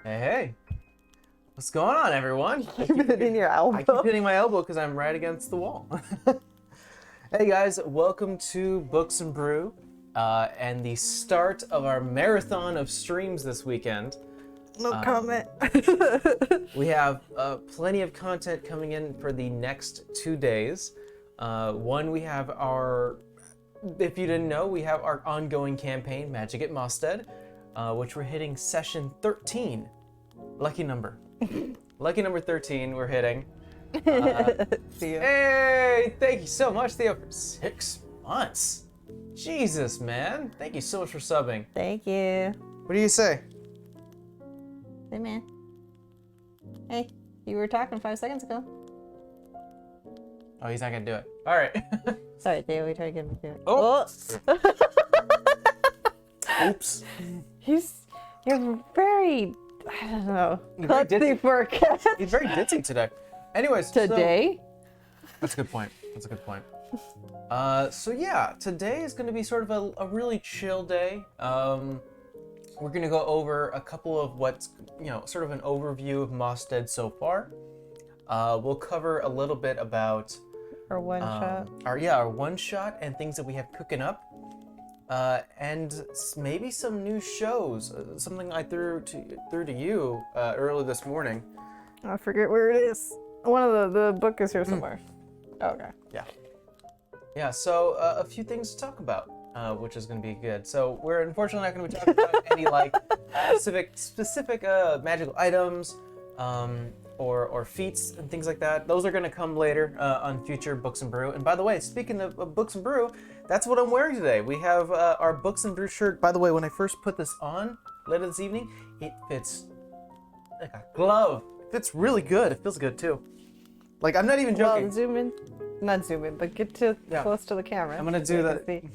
Hey, hey. What's going on, everyone? Keep hitting your elbow. I keep hitting my elbow because I'm right against the wall. Hey guys, welcome to Books and Brew, and the start of our marathon of streams this weekend. No comment. We have plenty of content coming in for the next 2 days. One, we have our, if you didn't know, we have our ongoing campaign, Magic at Mostead, which we're hitting session 13. Lucky number. Lucky number 13 we're hitting. See ya. Hey, thank you so much, Theo, for 6 months. Jesus, man. Thank you so much for subbing. Thank you. What do you say? Hey, man. Hey, you were talking 5 seconds ago. Oh, he's not gonna do it. All right. Sorry, Theo, we tried to get him to do it. Oh. Oops. You're very, I don't know, You're very klutzy ditzy. for a cat. He's very ditzy today. Anyways, Today? That's a good point. That's a good point. So yeah, today is going to be sort of a really chill day. We're going to go over a couple of what's, sort of an overview of Mostead so far. We'll cover a little bit about Or one shot? our one shot and things that we have cooking up. And maybe some new shows. Something I threw to you early this morning. I forget where it is. One of the book is here somewhere. Oh, okay. Yeah, so a few things to talk about, which is going to be good. So we're unfortunately not going to be talking about any like specific magical items or feats and things like that. Those are going to come later on future Books and Brew. And by the way, speaking of Books and Brew, that's what I'm wearing today. We have our Books and Brew shirt. By the way, when I first put this on later this evening, it fits like a glove. It fits really good. It feels good too. Like, I'm not even joking. Well, zoom in. Not zoom in, but get to close to the camera. I'm gonna do so that. I can see.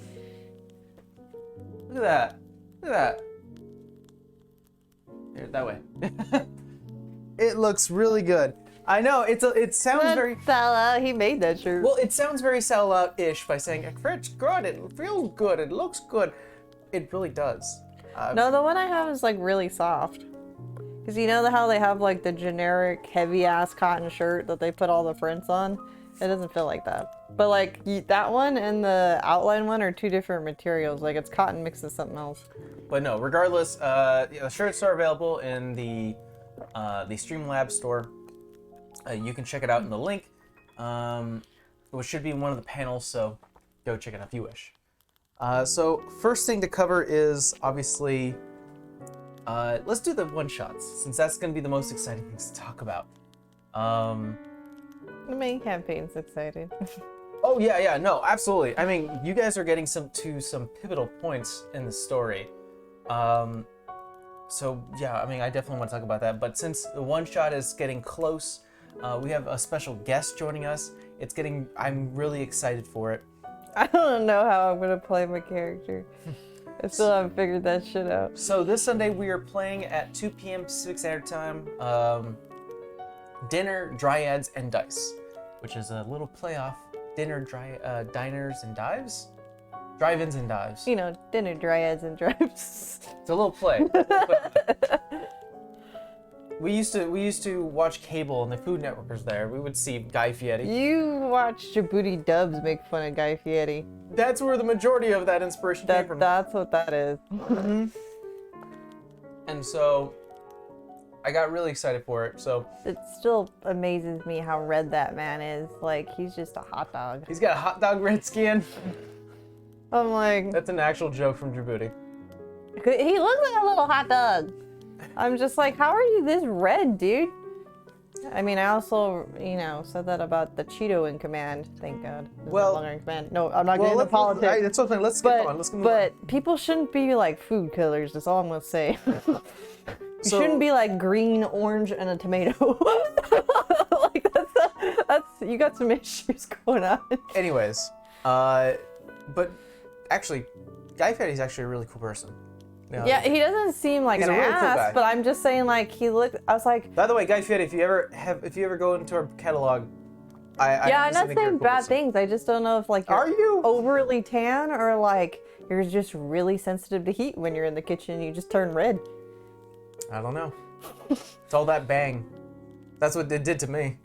Look at that. Look at that. Here, that way. It looks really good. I know, it sounds very... Salah, he made that shirt. Well, it sounds very sell-out-ish by saying, it's good, it feels good, it looks good. It really does. No, the one I have is like really soft. Because you know how they have like the generic heavy-ass cotton shirt that they put all the prints on? It doesn't feel like that. But like that one and the outline one are two different materials. Like it's cotton mixed with something else. But no, regardless, the shirts are available in the Streamlabs store. You can check it out in the link, which should be in one of the panels, so go check it out if you wish. So first thing to cover is obviously, let's do the one-shots, since that's going to be the most exciting things to talk about. The main campaign's exciting. Oh yeah, no, absolutely. I mean, you guys are getting some pivotal points in the story. So yeah, I mean, I definitely want to talk about that. But since the one shot is getting close, we have a special guest joining us. I'm really excited for it. I don't know how I'm gonna play my character. I still haven't figured that shit out. So this Sunday we are playing at 2 p.m. Pacific Standard Time. Dinner, Dryads, and Dice, which is a little playoff. Dinner, diners, and dives? Drive-ins and dives. You know, dinner, dryads, and drives. It's a little play. We used to watch cable and the Food Network was there. We would see Guy Fieri. You watch Djibouti dubs make fun of Guy Fieri. That's where the majority of that inspiration came from. That's what that is. Mm-hmm. And so I got really excited for it. So it still amazes me how red that man is. Like, he's just a hot dog. He's got a hot dog red skin. I'm like... That's an actual joke from Djibouti. He looks like a little hot dog. I'm just like, how are you this red, dude? I mean, I also, said that about the Cheeto in Command. Thank God. He's no longer in Command. No, I'm not getting into politics. It's okay. Let's skip on. Let's move on. But people shouldn't be like food killers. That's all I'm gonna say. You shouldn't be like green, orange, and a tomato. Like that's you got some issues going on. Anyways, but actually, Guy Fieri's actually a really cool person. Yeah, he doesn't seem like an really cool ass, guy. but I'm just saying, like, he looked. I was like, By the way, Guy Fieri, if you ever go into our catalog, I'm not saying bad things. I just don't know if like you're overly tan or like you're just really sensitive to heat when you're in the kitchen. You just turn red. I don't know. It's all that bang. That's what it did to me.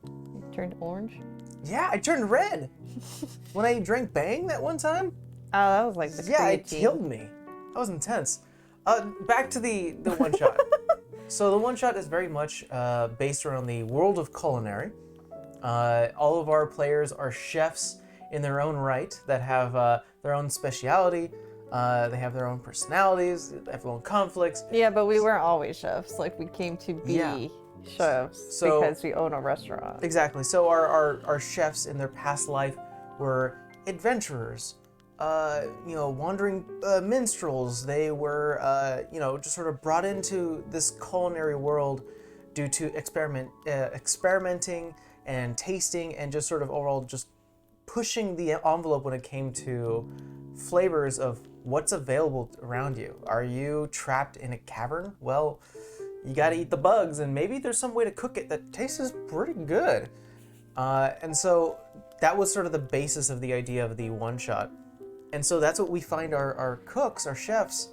You turned orange? Yeah, I turned red. When I drank bang that one time. Oh, that was like the Yeah, it creatine. killed me. That was intense. Back to the one shot. So the one shot is very much based around the world of culinary. All of our players are chefs in their own right that have their own speciality. They have their own personalities. They have their own conflicts. Yeah, but we weren't always chefs. Like, we came to be Yeah. chefs So- because we own a restaurant. Exactly. So our chefs in their past life were adventurers, wandering minstrels. They were, just sort of brought into this culinary world due to experimenting and tasting and just sort of overall just pushing the envelope when it came to flavors of what's available around you. Are you trapped in a cavern? Well, you got to eat the bugs, and maybe there's some way to cook it that tastes pretty good. And so that was sort of the basis of the idea of the one shot. And so that's what we find our cooks, our chefs,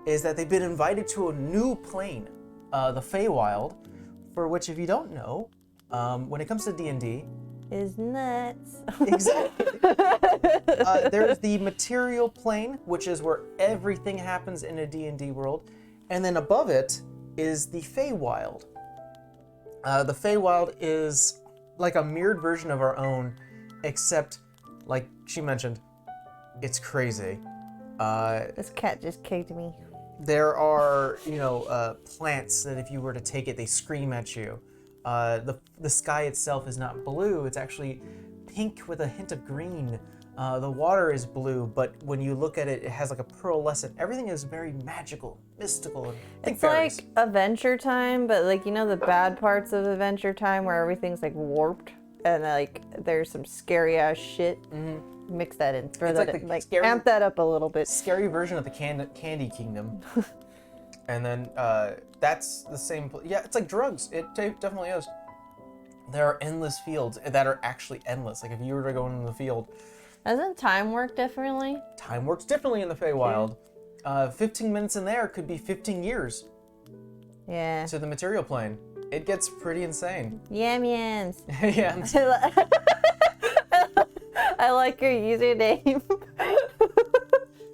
is that they've been invited to a new plane, the Feywild, for which, if you don't know, when it comes to D&D, Is nuts. exactly. There's the material plane, which is where everything happens in a D&D world, and then above it is the Feywild. The Feywild is like a mirrored version of our own, except, like she mentioned, it's crazy. This cat just kicked me. There are, plants that if you were to take it, they scream at you. The sky itself is not blue, it's actually pink with a hint of green. The water is blue, but when you look at it, it has like a pearlescent. Everything is very magical, mystical, and It's like Adventure Time, but like, the bad parts of Adventure Time where everything's like warped and like there's some scary ass shit. Mix that in, throw It's that like in, the like scary- amp that up a little bit. scary version of the Candy Kingdom. And then that's the same. Yeah, it's like drugs. It definitely is. There are endless fields that are actually endless. Like if you were to go into the field, Doesn't time work differently? time works differently in the Feywild. 15 minutes in there could be 15 years Yeah. to the material plane. It gets pretty insane. Yam yams. Yeah. I like your username.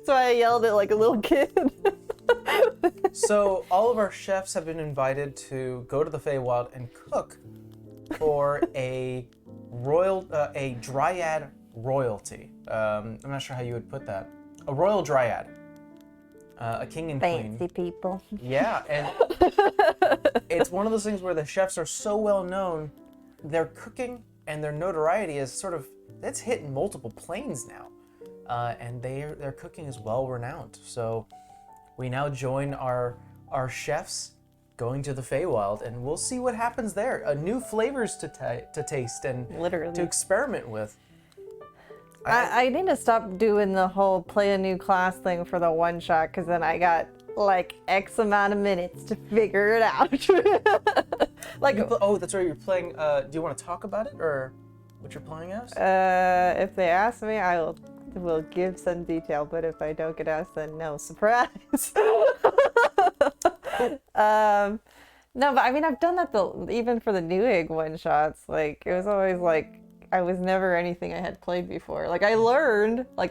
So I yelled it like a little kid. So all of our chefs have been invited to go to the Feywild and cook for a dryad royalty. I'm not sure how you would put that. A royal dryad. A king and queen. Fancy people. Yeah, and it's one of those things where the chefs are so well known, their cooking and their notoriety is sort of, it's hitting multiple planes now. And their cooking is well renowned. So we now join our chefs going to the Feywild, and we'll see what happens there. New flavors to taste and Literally. to experiment with. I need to stop doing the whole play a new class thing for the one shot, because then I got like X amount of minutes to figure it out. Like, Oh, that's right. You're playing. Do you want to talk about it or what you're playing as? if they ask me, I will give some detail, but if I don't get asked, then no, surprise. No, but I mean, I've done that even for the New Egg one shots. Like, it was always like, I was never anything I had played before. Like, I learned, like,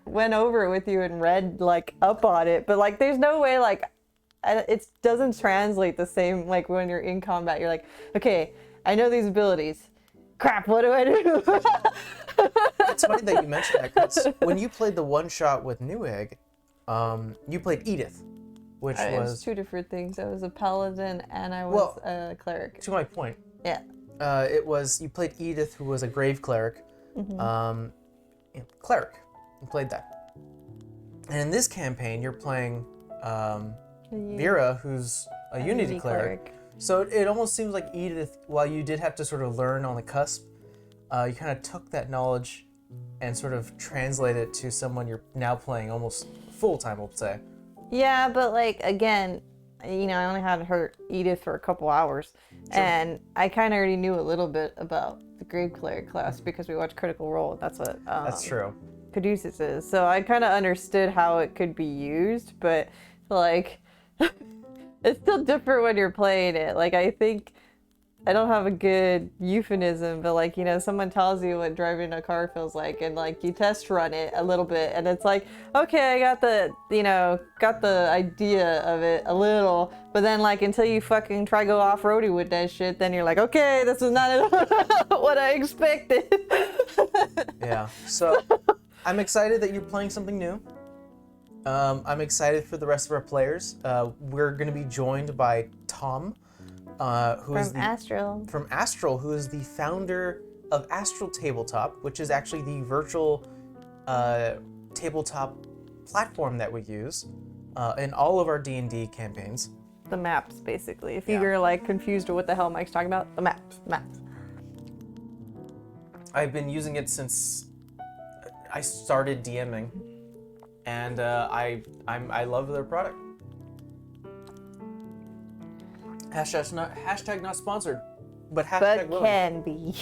went over it with you and read, like, up on it, but, like, there's no way, like, it doesn't translate the same, like, when you're in combat. You're like, okay, I know these abilities. Crap, what do I do? It's funny that you mentioned that, because when you played the one shot with New Egg, you played Edith, which It was was, two different things. I was a paladin and I was a cleric. to my point, Yeah. it was, you played Edith, who was a grave cleric. Cleric. You played that. And in this campaign, you're playing Vera, who's a Unity cleric. So it almost seems like Edith, while you did have to sort of learn on the cusp, you kind of took that knowledge and sort of translated it to someone you're now playing almost full-time, we'll say. Yeah, but like, again, I only had her Edith for a couple hours. Sure. And I kind of already knew a little bit about the grave cleric class because we watched Critical Role. That's what That's true. Caduceus is. So I kind of understood how it could be used, but like It's still different when you're playing it. Like, I think I don't have a good euphemism, but like, you know, someone tells you what driving a car feels like, and like you test run it a little bit, and it's like, okay, I got the, you know, got the idea of it a little, but then like until you fucking try go off-roading with that shit, then you're like, okay, this is not what I expected. Yeah. So I'm excited that you're playing something new. I'm excited for the rest of our players. We're going to be joined by Tom, who is from Astral, who is the founder of Astral Tabletop, which is actually the virtual tabletop platform that we use in all of our D&D campaigns. The maps, basically. If you're like confused with what the hell Mike's talking about, the maps. I've been using it since I started DMing, and I love their product. Hashtag not sponsored, but hashtag but willing. can be.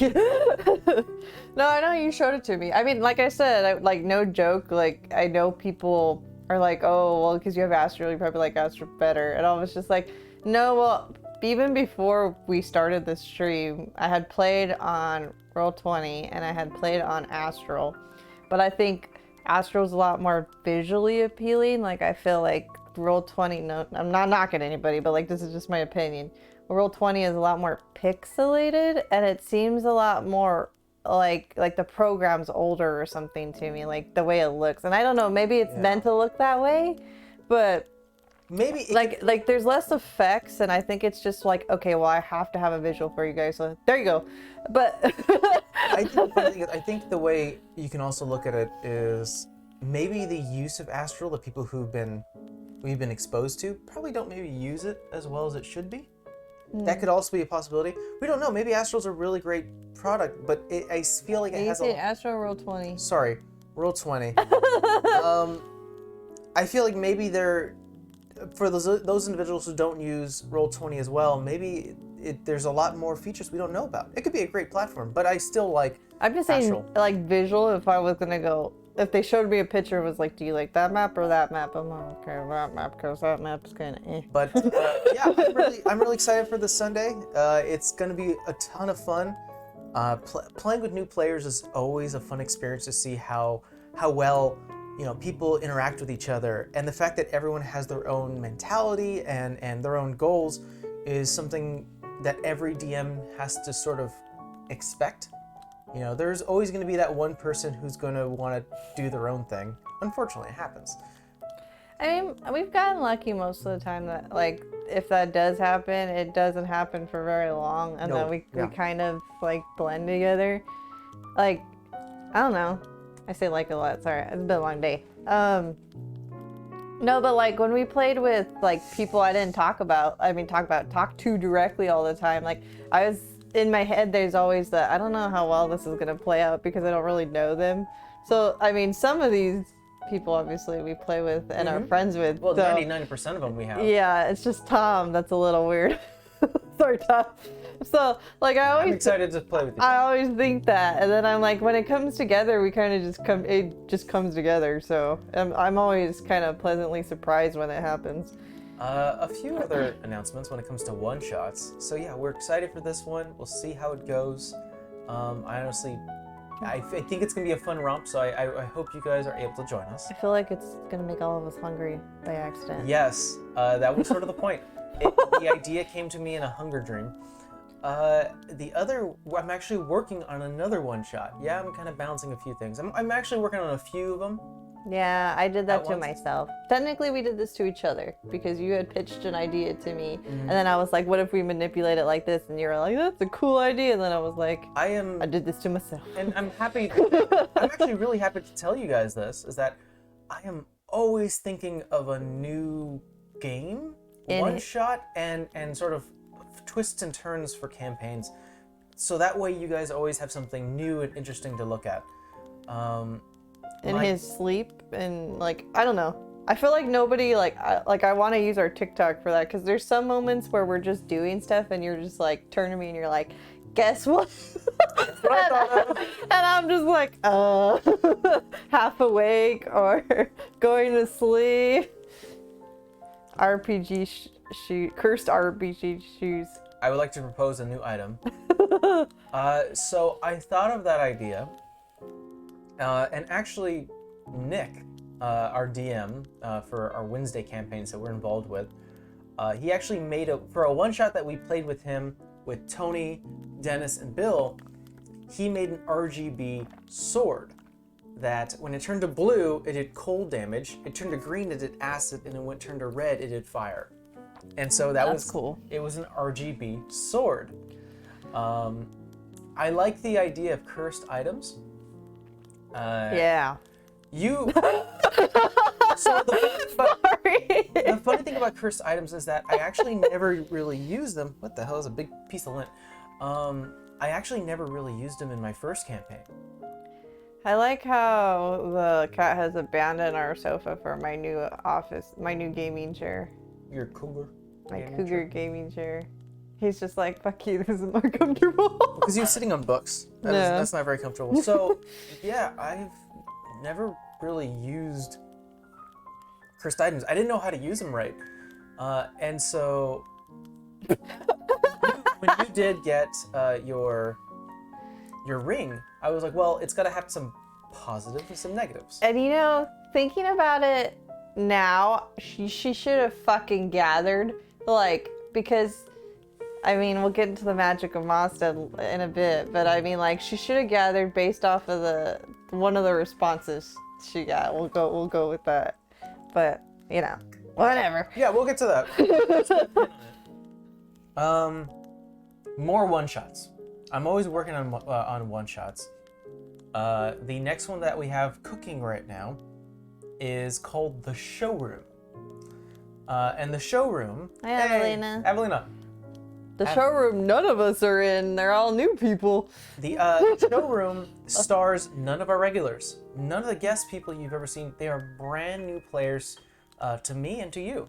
No, I know you showed it to me. I mean, like I said, like no joke. Like I know people are like, oh, well, because you have Astral, you probably like Astral better. And I was just like, no, well, even before we started the stream, I had played on Roll20 and I had played on Astral, but I think Astral's a lot more visually appealing. Like I feel like Roll20, no, I'm not knocking anybody, but like this is just my opinion. Roll20 is a lot more pixelated, and it seems a lot more like the program's older or something to me, like the way it looks. And I don't know, maybe it's meant to look that way, but maybe like there's less effects, and I think it's just like, okay, well, I have to have a visual for you guys, so there you go. But I think the way you can also look at it is maybe the use of Astral, the people we've been exposed to, probably don't maybe use it as well as it should be. That could also be a possibility. We don't know. Maybe Astral's a really great product, but I feel like it has Astral Roll20. Sorry, Roll20. I feel like maybe for those individuals who don't use Roll20 as well, maybe there's a lot more features we don't know about. It could be a great platform, but I still like I'm just Astral. saying, like, visual, if I was gonna go, if they showed me a picture, it was like, do you like that map or that map? I'm like, okay, that map, because that map's kind of eh. But yeah, I'm really excited for this Sunday. It's gonna be a ton of fun. Playing with new players is always a fun experience to see how well, you know, people interact with each other, and the fact that everyone has their own mentality and their own goals is something that every DM has to sort of expect. You know, there's always going to be that one person who's going to want to do their own thing. Unfortunately, it happens. I mean, we've gotten lucky most of the time that, like, if that does happen, it doesn't happen for very long, and then we kind of, like, blend together. Like, I don't know. I say like a lot, sorry. It's been a long day. No, but, like, when we played with, like, people I didn't talk to directly all the time, like, I was... in my head, there's always the, I don't know how well this is going to play out because I don't really know them. So, I mean, some of these people, obviously, we play with and are friends with. Well, so, 99% of them we have. Yeah, it's just Tom that's a little weird. Sorry, Tom. So, like, I'm excited to play with you. I always think that. And then I'm like, when it comes together, we kind of it just comes together. So, I'm always kind of pleasantly surprised when it happens. A few other announcements when it comes to one-shots. So yeah, we're excited for this one. We'll see how it goes. I think it's going to be a fun romp, so I hope you guys are able to join us. I feel like it's going to make all of us hungry by accident. Yes, that was sort of the point. The idea came to me in a hunger dream. I'm actually working on another one-shot. Yeah, I'm kind of balancing a few things. I'm actually working on a few of them. Yeah, I did that to myself. Technically, we did this to each other because you had pitched an idea to me, and then I was like, what if we manipulate it like this? And you were like, that's a cool idea. And then I was like, I did this to myself. And I'm happy, I'm actually really happy to tell you guys this, is that I am always thinking of a new game, one shot, and sort of twists and turns for campaigns. So that way you guys always have something new and interesting to look at. In his sleep, and like, I don't know. I feel like nobody, I want to use our TikTok for that, because there's some moments where we're just doing stuff and you're just like, turn to me and you're like, guess what? And I'm just like, half awake or going to sleep. RPG cursed RPG shoes. I would like to propose a new item. So I thought of that idea, and actually, Nick, our DM for our Wednesday campaigns that we're involved with, he actually made for a one-shot that we played with him, with Tony, Dennis, and Bill, he made an RGB sword that when it turned to blue, it did cold damage, it turned to green, it did acid, and then when it turned to red, it did fire. And so that was cool. It was an RGB sword. I like the idea of cursed items. Yeah. You. So the funny thing about cursed items is that I actually never really used them. What the hell is a big piece of lint? I actually never really used them in my first campaign. I like how the cat has abandoned our sofa for my new gaming chair. Your cougar. My cougar gaming chair. He's just like, fuck you, this is more comfortable. Because you're sitting on books. That's not very comfortable. So, yeah, I've never really used cursed items. I didn't know how to use them right. And so, when you did get your ring, I was like, well, it's got to have some positives and some negatives. And you know, thinking about it now, she should have fucking gathered, like, because, I mean, we'll get into the magic of Mostead in a bit, but I mean, like, she should have gathered based off of one of the responses she got. We'll go with that. But, you know, whatever. Yeah, we'll get to that. More one-shots. I'm always working on one-shots. The next one that we have cooking right now is called The Showroom. And The Showroom... Hi, Evelina. Evelina. The showroom none of us are in. They're all new people. The Showroom stars none of our regulars. None of the guest people you've ever seen. They are brand new players to me and to you.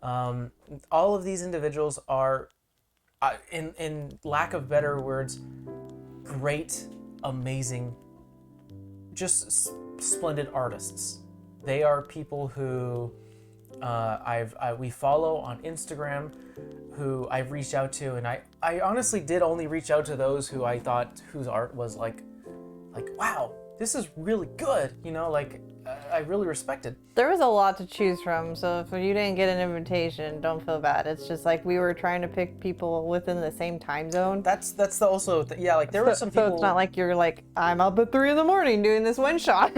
All of these individuals are, in lack of better words, great, amazing, just splendid artists. They are people who we follow on Instagram, who I've reached out to, and I honestly did only reach out to those who I thought whose art was like, wow, this is really good, you know, like I really respect it. There was a lot to choose from, so if you didn't get an invitation, don't feel bad. It's just like we were trying to pick people within the same time zone. That's yeah, like there were some people. So it's not like you're like, I'm up at 3 a.m. doing this one shot.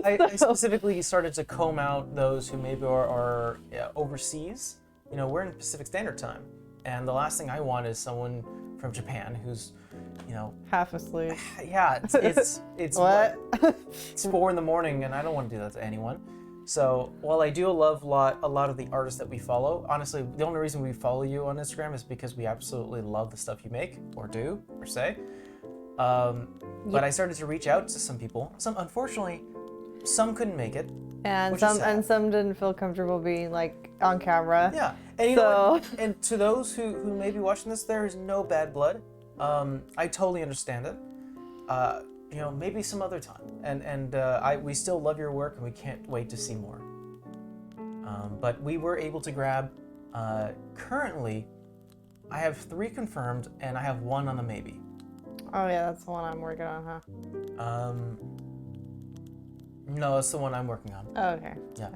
I specifically started to comb out those who maybe are overseas. You know, we're in Pacific Standard Time, and the last thing I want is someone from Japan who's, you know, half asleep. Yeah, it's what? It's 4 a.m, and I don't want to do that to anyone. So while I do love a lot of the artists that we follow, honestly, the only reason we follow you on Instagram is because we absolutely love the stuff you make or do or say. But I started to reach out to some people. Unfortunately, some couldn't make it. And some didn't feel comfortable being like on camera. Yeah, and you know what? And to those who may be watching this, there is no bad blood. I totally understand it. You know, maybe some other time. And we still love your work, and we can't wait to see more. But we were able to grab. Currently, I have 3 confirmed, and I have 1 on a maybe. Oh yeah, that's the one I'm working on, huh? No, that's the one I'm working on. Oh, okay. Yeah.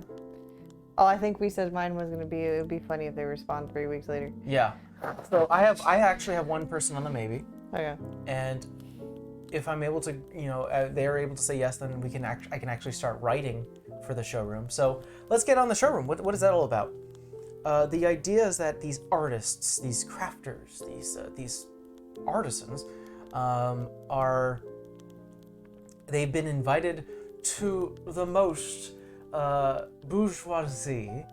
Oh, I think we said mine was gonna be. It would be funny if they respond 3 weeks later. Yeah. So I actually have 1 person on the maybe. Okay. And if I'm able to, you know, they're able to say yes, then I can actually start writing for the showroom. So let's get on the showroom. What is that all about? The idea is that these artists, these crafters, these artisans, they've been invited to the most bourgeoisie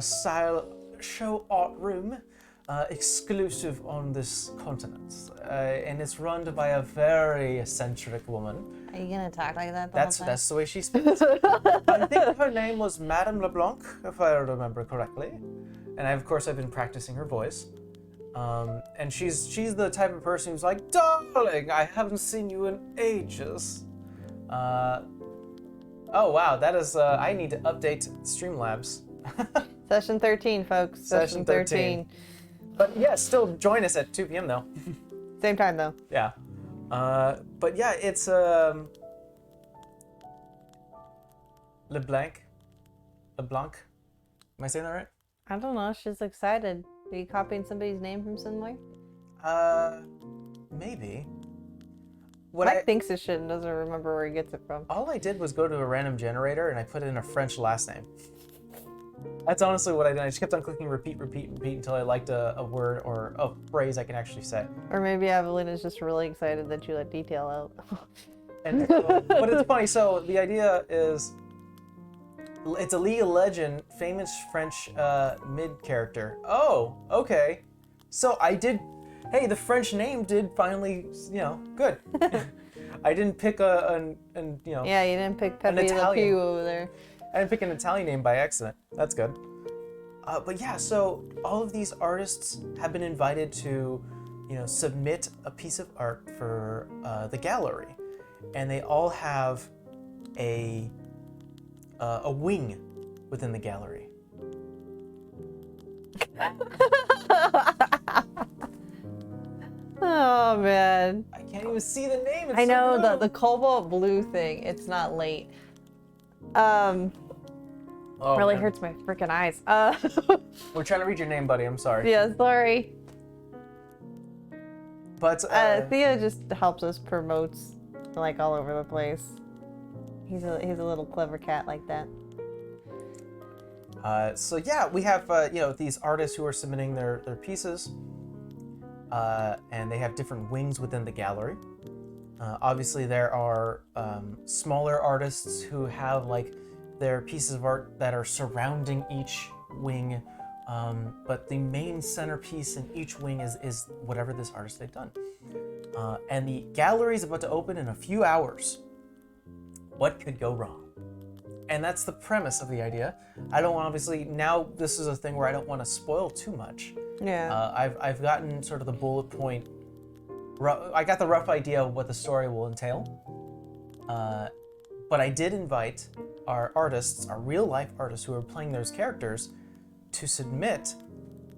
style show art room, exclusive on this continent, and it's run by a very eccentric woman. Are you gonna talk like that? That's the way she speaks. I think her name was Madame LeBlanc, if I remember correctly, and of course I've been practicing her voice. And she's the type of person who's like, darling, I haven't seen you in ages. Oh wow, that is, I need to update Streamlabs. Session 13, folks. Session 13. But yeah, still join us at 2 p.m. though. Same time though. Yeah. But yeah, it's LeBlanc. LeBlanc. Am I saying that right? I don't know. She's excited. Are you copying somebody's name from somewhere? Maybe. Mike thinks it should and doesn't remember where he gets it from. All I did was go to a random generator and I put in a French last name. That's honestly what I did. I just kept on clicking repeat until I liked a word or a phrase I can actually say. Or maybe Evelina's just really excited that you let detail out. And but it's funny. So the idea is, it's a League of Legends famous French mid character. Oh, okay. So I did. Hey, the French name did finally, good. I didnn't pick Yeah, you didn't pick Pepe Le Pew over there. I didn't pick an Italian name by accident. That's good. But yeah, so all of these artists have been invited to, submit a piece of art for the gallery, and they all have a wing within the gallery. Oh man. I can't even see the name. I know the cobalt blue thing. It's not late. Really hurts my freaking eyes. We're trying to read your name, buddy. I'm sorry. Yeah, sorry. But Theo just helps us promotes like all over the place. He's a little clever cat like that. So yeah, we have these artists who are submitting their pieces, and they have different wings within the gallery. Obviously, there are smaller artists who have like their pieces of art that are surrounding each wing, but the main centerpiece in each wing is whatever this artist they've done. And the gallery is about to open in a few hours. What could go wrong? And that's the premise of the idea. I don't want, obviously, now this is a thing where I don't want to spoil too much. Yeah. I've gotten sort of the bullet point. I got the rough idea of what the story will entail. But I did invite our artists, our real life artists who are playing those characters, to submit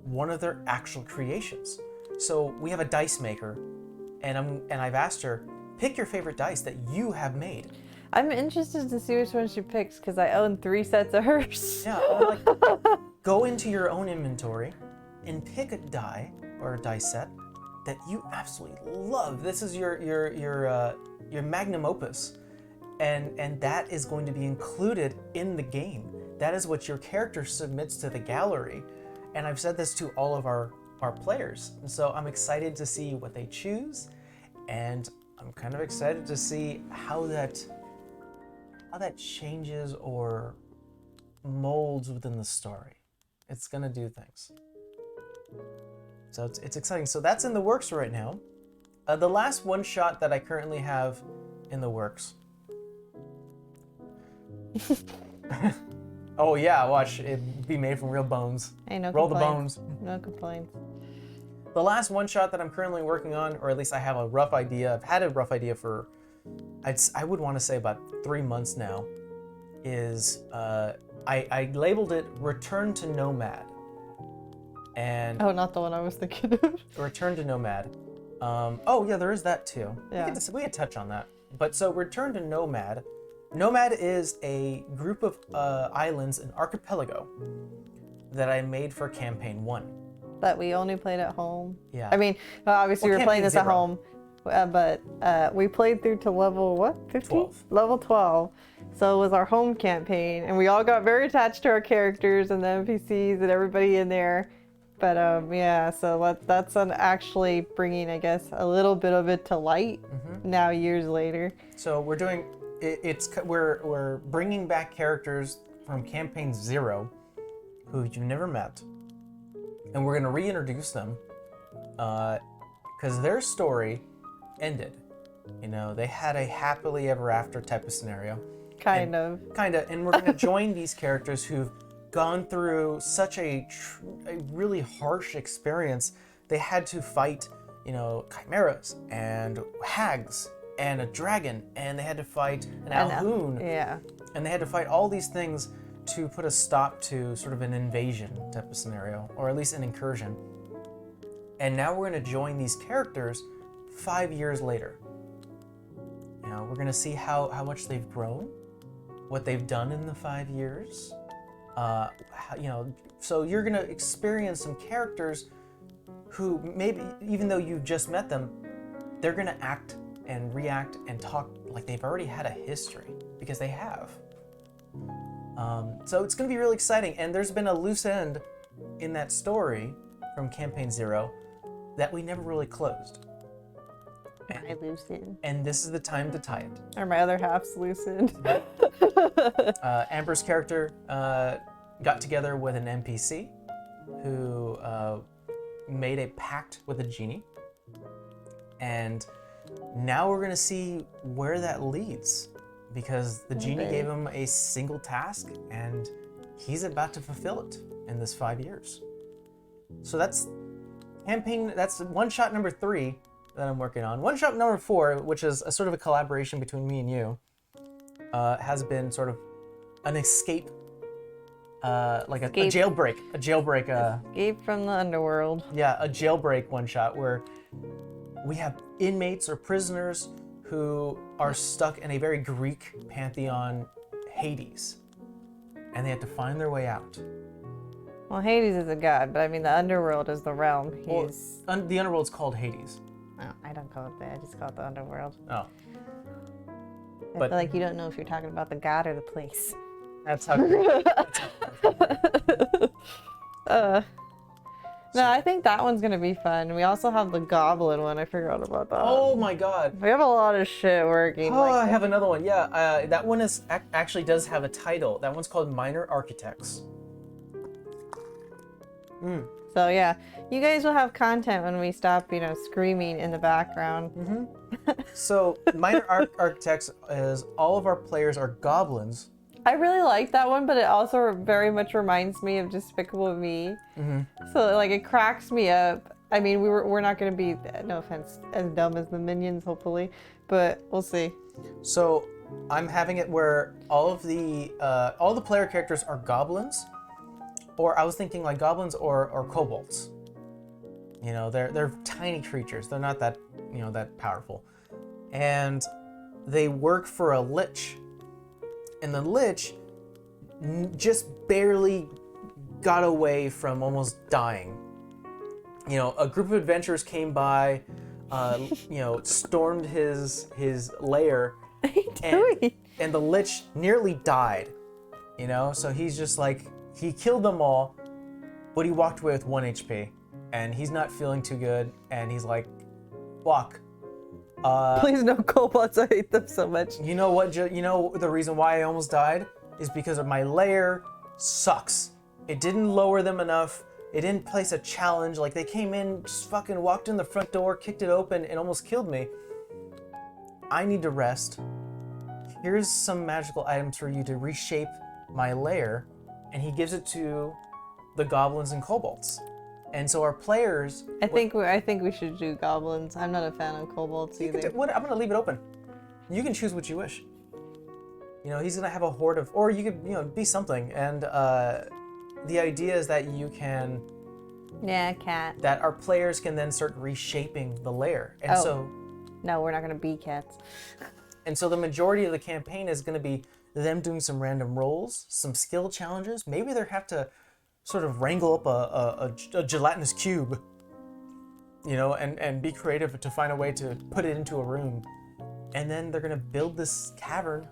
one of their actual creations. So we have a dice maker, and I've asked her, pick your favorite dice that you have made. I'm interested to see which one she picks because I own 3 sets of hers. Yeah, like, go into your own inventory and pick a die or a dice set that you absolutely love. This is your magnum opus, and that is going to be included in the game. That is what your character submits to the gallery, and I've said this to all of our players. And so I'm excited to see what they choose, and I'm kind of excited to see how that changes or molds within the story. It's gonna do things. So it's exciting. So that's in the works right now. The last one shot that I currently have in the works. Oh yeah, watch it be made from real bones. Hey, no Roll complaints. the bones. No complaints. The last one shot that I'm currently working on, or at least I have a rough idea. I've had a rough idea for, I would want to say about 3 months now. Is I labeled it "Return to Nomad." And Oh, not the one I was thinking of. Return to Nomad. Oh yeah, there is that too. Yeah. We could touch on that. But so Return to Nomad. Nomad is a group of islands, an archipelago, that I made for Campaign 1. That we only played at home. Yeah. I mean, obviously we were playing this at home, but we played through to level, what, 15? 12. Level 12. So it was our home campaign, and we all got very attached to our characters and the NPCs and everybody in there. But yeah, so that's actually bringing, I guess, a little bit of it to light now years later. So we're doing, we're bringing back characters from Campaign 0 who you've never met, and we're gonna reintroduce them because their story ended. You know, they had a happily ever after type of scenario. Kind of. And we're gonna join these characters who've gone through such a really harsh experience. They had to fight, chimeras and hags and a dragon, and they had to fight an alhoon. Yeah. And they had to fight all these things, to put a stop to sort of an invasion type of scenario, or at least an incursion. And now we're going to join these characters 5 years later. You know, we're going to see how much they've grown, what they've done in the 5 years. You know, so you're going to experience some characters who maybe, even though you've just met them, they're going to act and react and talk like they've already had a history, because they have. So it's going to be really exciting, and there's been a loose end in that story from Campaign 0 that we never really closed. My loose end. And this is the time to tie it. Or my other half's loose end. Amber's character got together with an NPC who made a pact with a genie. And now we're going to see where that leads, because the genie gave him a single task and he's about to fulfill it in this 5 years. So that's one shot number 3 that I'm working on. One shot number 4, which is a sort of a collaboration between me and you, has been sort of an escape, like a jailbreak. Escape from the underworld. Yeah, a jailbreak one shot where we have inmates or prisoners who are stuck in a very Greek pantheon, Hades, and they have to find their way out. Well, Hades is a god, but I mean the underworld is the realm. He's... Well, the underworld's called Hades. Oh, I don't call it that. I just call it the underworld. Oh. I feel like you don't know if you're talking about the god or the place. That's how. No, I think that one's gonna be fun. We also have the goblin one. I forgot about that. Oh my god. We have a lot of shit working. Oh, I have another one. Yeah, that one is actually does have a title. That one's called Minor Architects. So yeah, you guys will have content when we stop, screaming in the background. So Minor Architects is all of our players are goblins. I really like that one, but it also very much reminds me of Despicable Me. So like it cracks me up. I mean, we're not going to be, no offense, as dumb as the Minions, hopefully, but we'll see. So I'm having it where all the player characters are goblins, or I was thinking like goblins or kobolds. You know, they're tiny creatures. They're not that that powerful, and they work for a lich. And the lich just barely got away from almost dying. You know, a group of adventurers came by, stormed his lair, and the lich nearly died. You know, so he's just like, he killed them all, but he walked away with 1 HP, and he's not feeling too good, and he's like, fuck. Please no kobolds, I hate them so much. You know what? You know the reason why I almost died is because of my lair sucks. It didn't lower them enough. It didn't place a challenge. Like they came in, just fucking walked in the front door, kicked it open, and almost killed me. I need to rest. Here's some magical items for you to reshape my lair, and he gives it to the goblins and kobolds. And so our players... I think we should do goblins. I'm not a fan of kobolds either. I'm going to leave it open. You can choose what you wish. You know, he's going to have a horde of... Or you could, be something. And the idea is that you can... Yeah, cat. That our players can then start reshaping the lair. And so... No, we're not going to be cats. And so the majority of the campaign is going to be them doing some random rolls, some skill challenges. Maybe they have to... sort of wrangle up a gelatinous cube, and be creative to find a way to put it into a room. And then they're gonna build this cavern,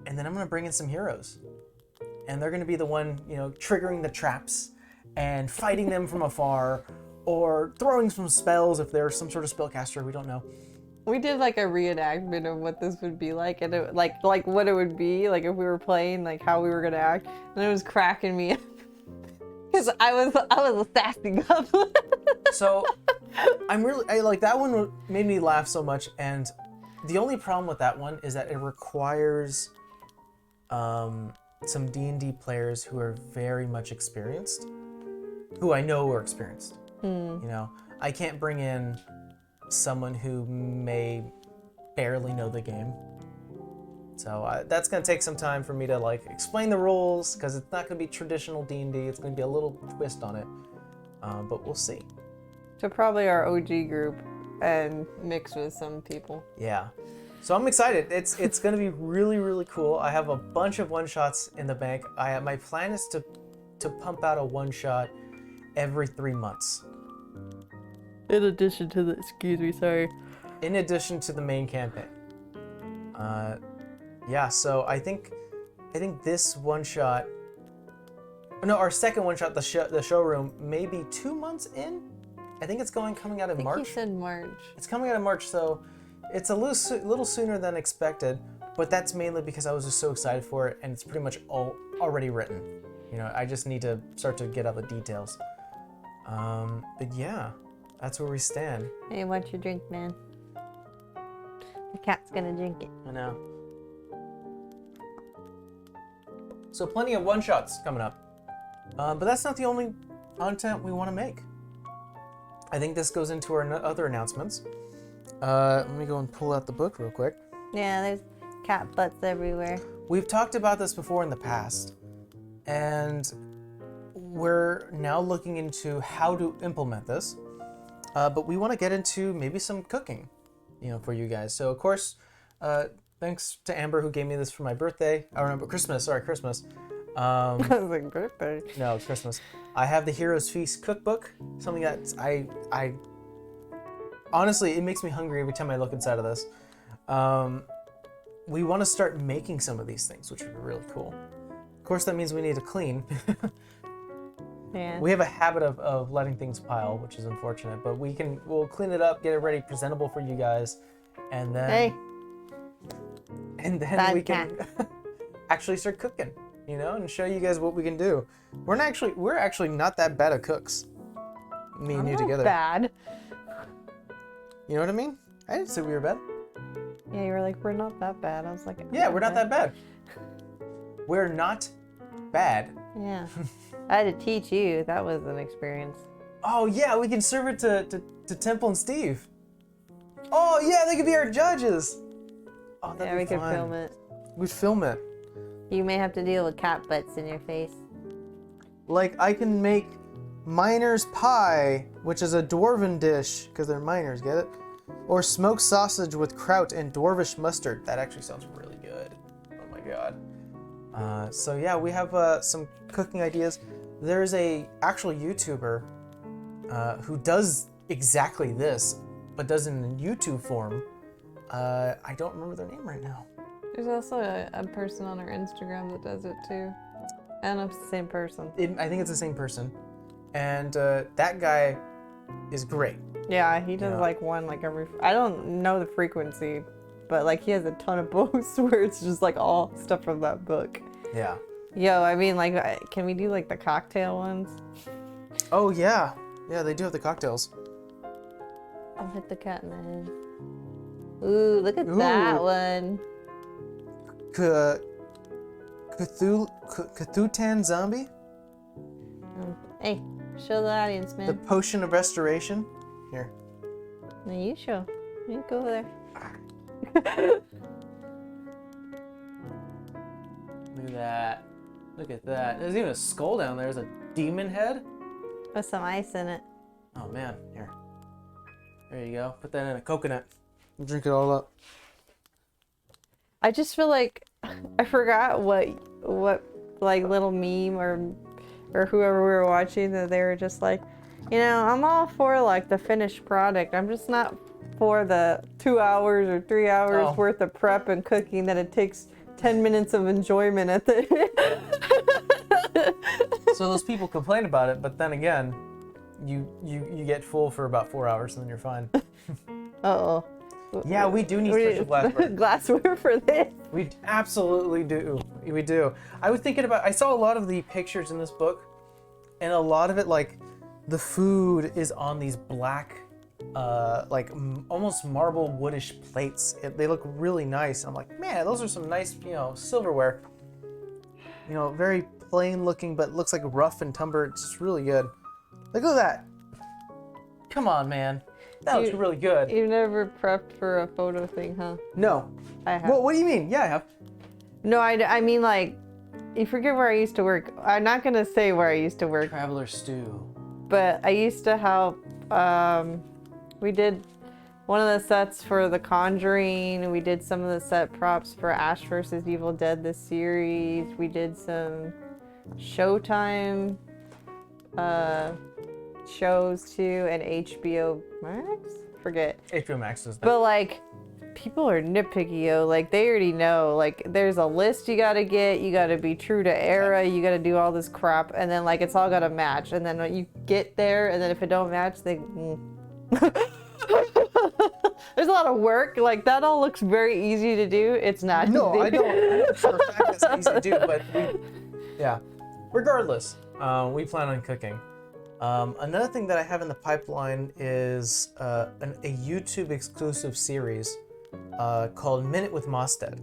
and then I'm gonna bring in some heroes. And they're gonna be the one, triggering the traps and fighting them from afar, or throwing some spells if there's some sort of spellcaster, we don't know. We did like a reenactment of what this would be like, and it, like what it would be like if we were playing, like how we were gonna act, and it was cracking me up because I was a sassy goblin. So I like that one. Made me laugh so much, and the only problem with that one is that it requires some D&D players who are very much experienced, who I know are experienced. I can't bring in someone who may barely know the game. So that's gonna take some time for me to like explain the rules because it's not gonna be traditional D&D. It's gonna be a little twist on it, but we'll see. So probably our OG group and mix with some people. Yeah. So I'm excited. It's gonna be really, really cool. I have a bunch of one-shots in the bank. My plan is to pump out a one-shot every 3 months. In addition to the, excuse me, sorry. In addition to the main campaign. Yeah, so I think this one-shot, no, our second one-shot, the showroom, maybe 2 months in. I think it's coming out in March. I think you said March. It's coming out in March, so it's a little sooner than expected, but that's mainly because I was just so excited for it, and it's pretty much already written. You know, I just need to start to get all the details. But yeah, that's where we stand. Hey, what's your drink, man? The cat's gonna drink it. I know. So plenty of one-shots coming up. But that's not the only content we want to make. I think this goes into our other announcements. Let me go and pull out the book real quick. Yeah, there's cat butts everywhere. We've talked about this before in the past, and we're now looking into how to implement this. But we want to get into maybe some cooking, you know, for you guys. So of course, thanks to Amber who gave me this for my birthday. I remember Christmas. Sorry, Christmas. I was like, birthday. No, it's Christmas. I have the Heroes Feast cookbook. Something that I honestly, it makes me hungry every time I look inside of this. We want to start making some of these things, which would be really cool. Of course, that means we need to clean. Yeah. We have a habit of letting things pile, which is unfortunate, but we'll clean it up, get it ready, presentable for you guys, and then Hey. And then Bad we can actually start cooking, you know, and show you guys what we can do. We're actually not that bad at cooks. Me and I'm you not together. bad. You know what I mean? I didn't say we were bad. Yeah, you were like, we're not that bad. I was like, Yeah, we're not that bad. We're not bad. Yeah. I had to teach you. That was an experience. Oh yeah, we can serve it to Temple and Steve. Oh yeah, they could be our judges. Oh, that'd Yeah, be we could fun. film it. We'd film it. You may have to deal with cat butts in your face. Like I can make miner's pie, which is a dwarven dish, because they're miners, get it? Or smoked sausage with kraut and dwarvish mustard. That actually sounds really good. Oh my god. So yeah, we have some cooking ideas. There's a actual YouTuber who does exactly this, but does it in YouTube form. I don't remember their name right now. There's also a person on our Instagram that does it too. I don't know if it's the same person. I think it's the same person. And that guy is great. Yeah, he does Yeah. like one like every. I don't know the frequency, but like he has a ton of posts where it's just like all stuff from that book. Yeah. Yo, I mean, like, can we do like the cocktail ones? Oh yeah. Yeah, they do have the cocktails. I'll hit the cat in the head. Ooh, look at that Ooh. one. Cthulhu zombie? Hey, show the audience, The man. potion of restoration? Here. No, you show. You go over there. Look at that. Look at that. There's even a skull down there. There's a demon head. With some ice in it. Oh man, here. There you go. Put that in a coconut. Drink it all up. I just feel like I forgot what like little meme or whoever we were watching that they were just like, you know, I'm all for like the finished product. I'm just not for the 2 hours or 3 hours worth of prep and cooking that it takes 10 minutes of enjoyment at the So those people complain about it, but then again, you get full for about 4 hours and then you're fine. Uh-oh. Yeah, we do need special glassware. Glassware for this. We absolutely do. We do. I was thinking about, I saw a lot of the pictures in this book, and a lot of it, like, the food is on these black, like, almost marble woodish plates. They look really nice. I'm like, man, those are some nice, you know, silverware. You know, very plain looking, but looks like rough and tumble. It's just really good. Look at that. Come on, man. That looks really good. You never prepped for a photo thing, huh? No. I have. Well, what do you mean? Yeah, I have. No, I mean, like, you forget where I used to work. I'm not gonna say where I used to work, Traveler stew. but I used to help. We did one of the sets for The Conjuring. We did some of the set props for Ash vs. Evil Dead, the series. We did some Showtime shows too, and HBO Max? Forget. HBO Max is that. But like, people are nitpicky, yo. Like, they already know. Like, there's a list you gotta get. You gotta be true to era. You gotta do all this crap, and then like it's all gotta match. And then when you get there, and then if it don't match, they. There's a lot of work. Like, that all looks very easy to do. It's not. No, easy. I don't. For a fact, it's easy to do, but yeah. Regardless, we plan on cooking. Another thing that I have in the pipeline is a YouTube exclusive series called Minute with Mostead.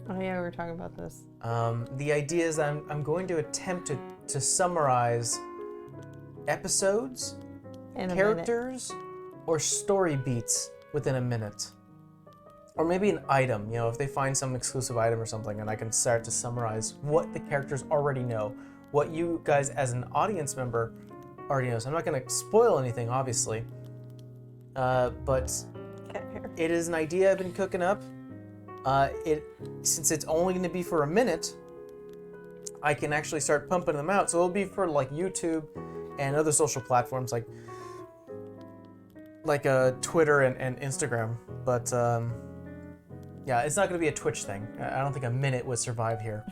Oh yeah, we were talking about this. The idea is I'm going to attempt to summarize episodes, In a characters, or story beats within a minute. Or maybe an item, you know, if they find some exclusive item or something, and I can start to summarize what the characters already know, what you guys as an audience member already know. So I'm not going to spoil anything, obviously, but it is an idea I've been cooking up. Since it's only going to be for a minute, I can actually start pumping them out. So it'll be for like YouTube and other social platforms like Twitter and Instagram. But yeah, it's not going to be a Twitch thing. I don't think a minute would survive here.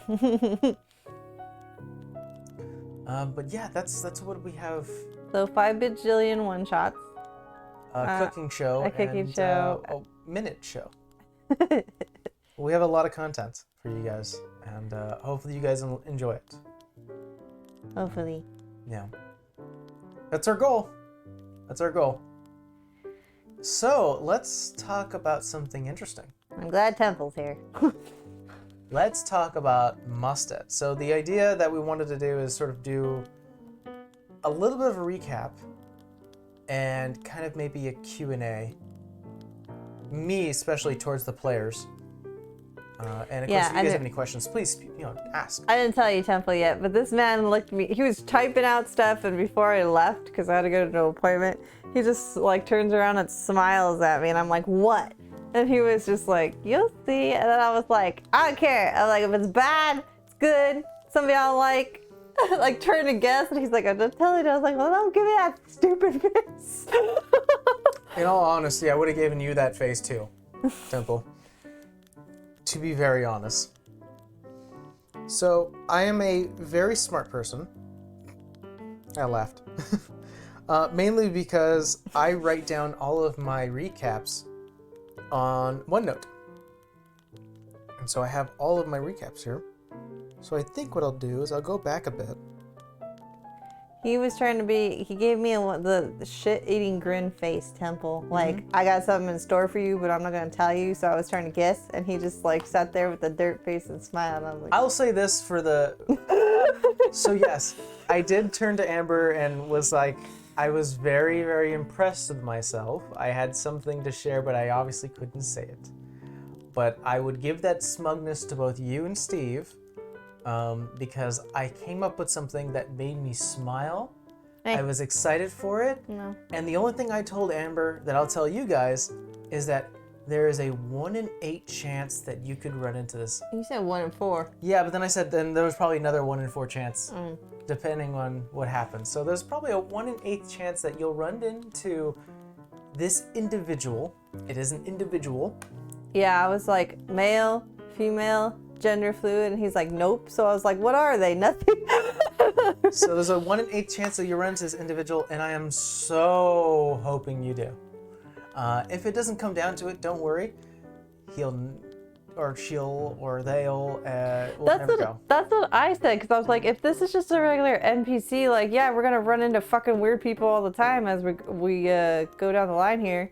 But yeah, that's what we have. So 5 bajillion one shots. Cooking show. A cooking and, show. a minute show. We have a lot of content for you guys, and hopefully you guys enjoy it. Hopefully. Yeah. That's our goal. That's our goal. So let's talk about something interesting. I'm glad Temple's here. Let's talk about Mostead. So the idea that we wanted to do is sort of do a little bit of a recap and kind of maybe a Q&A. Me, especially towards the players. And of course, if you guys have any questions, please, ask. I didn't tell you Temple yet, but this man looked at me. He was typing out stuff, and before I left, because I had to go to an appointment, he just like turns around and smiles at me, and I'm like, what? And he was just like, you'll see. And then I was like, I don't care. I was like, if it's bad, it's good. Somebody I don't like turn to guess, and he's like, I'm just telling you. I was like, well, don't give me that stupid face. In all honesty, I would have given you that face too, Temple. To be very honest. So, I am a very smart person. I laughed. Mainly because I write down all of my recaps on OneNote. And so I have all of my recaps here. So I think what I'll do is I'll go back a bit. He was trying to be, he gave me the shit-eating grin face, Temple. Like, I got something in store for you, but I'm not going to tell you, so I was trying to guess, and he just, like, sat there with a dirt face and smiled. I was like, I'll say this for the... So, yes, I did turn to Amber and was like, I was very, very impressed with myself. I had something to share, but I obviously couldn't say it. But I would give that smugness to both you and Steve, because I came up with something that made me smile. Hey. I was excited for it. No. And the only thing I told Amber that I'll tell you guys is that there is a 1 in 8 chance that you could run into this. You said 1 in 4. Yeah, but then I said then there was probably another 1 in 4 chance, depending on what happens. So there's probably a 1 in 8 chance that you'll run into this individual. It is an individual. Yeah, I was like, male, female, gender fluid, and he's like, nope. So I was like, what are they? Nothing. So there's a 1 in 8 chance that you run into this individual, and I am so hoping you do. If it doesn't come down to it, don't worry. He'll, or she'll, or they'll, will never go. That's what I said, because I was like, if this is just a regular NPC, like, yeah, we're gonna run into fucking weird people all the time as we go down the line here.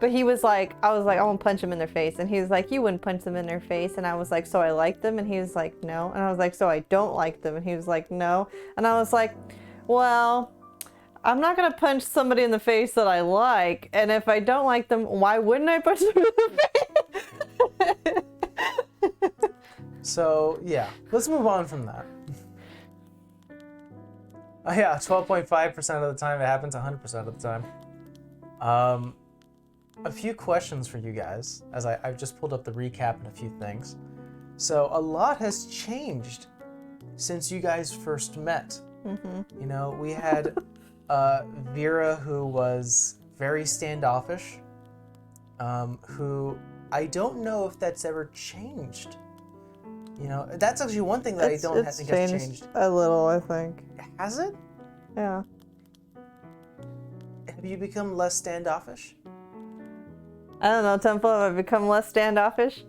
But he was like, I was like, I won't punch him in their face. And he was like, you wouldn't punch them in their face. And I was like, so I like them? And he was like, no. And I was like, so I don't like them? And he was like, no. And I was like, well, I'm not gonna punch somebody in the face that I like, and if I don't like them, why wouldn't I punch them in the face? So yeah, let's move on from that. Yeah, 12.5% of the time it happens 100% of the time. A few questions for you guys, as I've just pulled up the recap and a few things. So a lot has changed since you guys first met. You know, we had Vera, who was very standoffish, who I don't know if that's ever changed. You know, that's actually one thing that I don't think has changed. A little, I think. Has it? Yeah. Have you become less standoffish? I don't know, Temple, have I become less standoffish?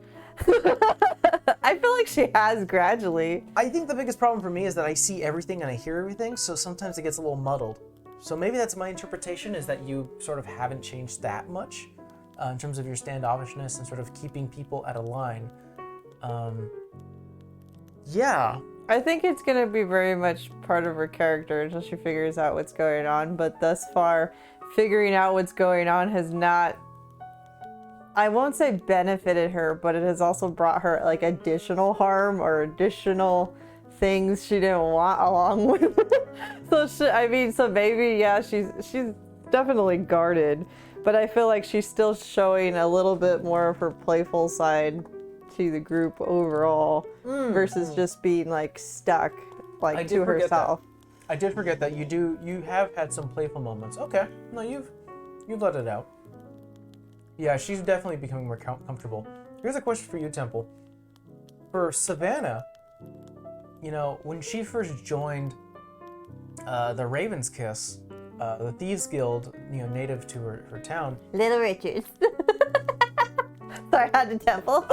I feel like she has gradually. I think the biggest problem for me is that I see everything and I hear everything, so sometimes it gets a little muddled. So maybe that's my interpretation, is that you sort of haven't changed that much in terms of your standoffishness and sort of keeping people at a line. Yeah. I think it's gonna be very much part of her character until she figures out what's going on, but thus far, figuring out what's going on has not, I won't say benefited her, but it has also brought her like additional harm or additional things she didn't want along with it. So maybe, yeah, she's definitely guarded, but I feel like she's still showing a little bit more of her playful side to the group overall versus just being like stuck like to herself. I did forget that you have had some playful moments. Okay, no, you've let it out. Yeah, she's definitely becoming more comfortable. Here's a question for you, Temple. For Savannah, you know, when she first joined the Raven's Kiss, the Thieves Guild, you know, native to her town. Little Richards. Sorry, I had to Temple.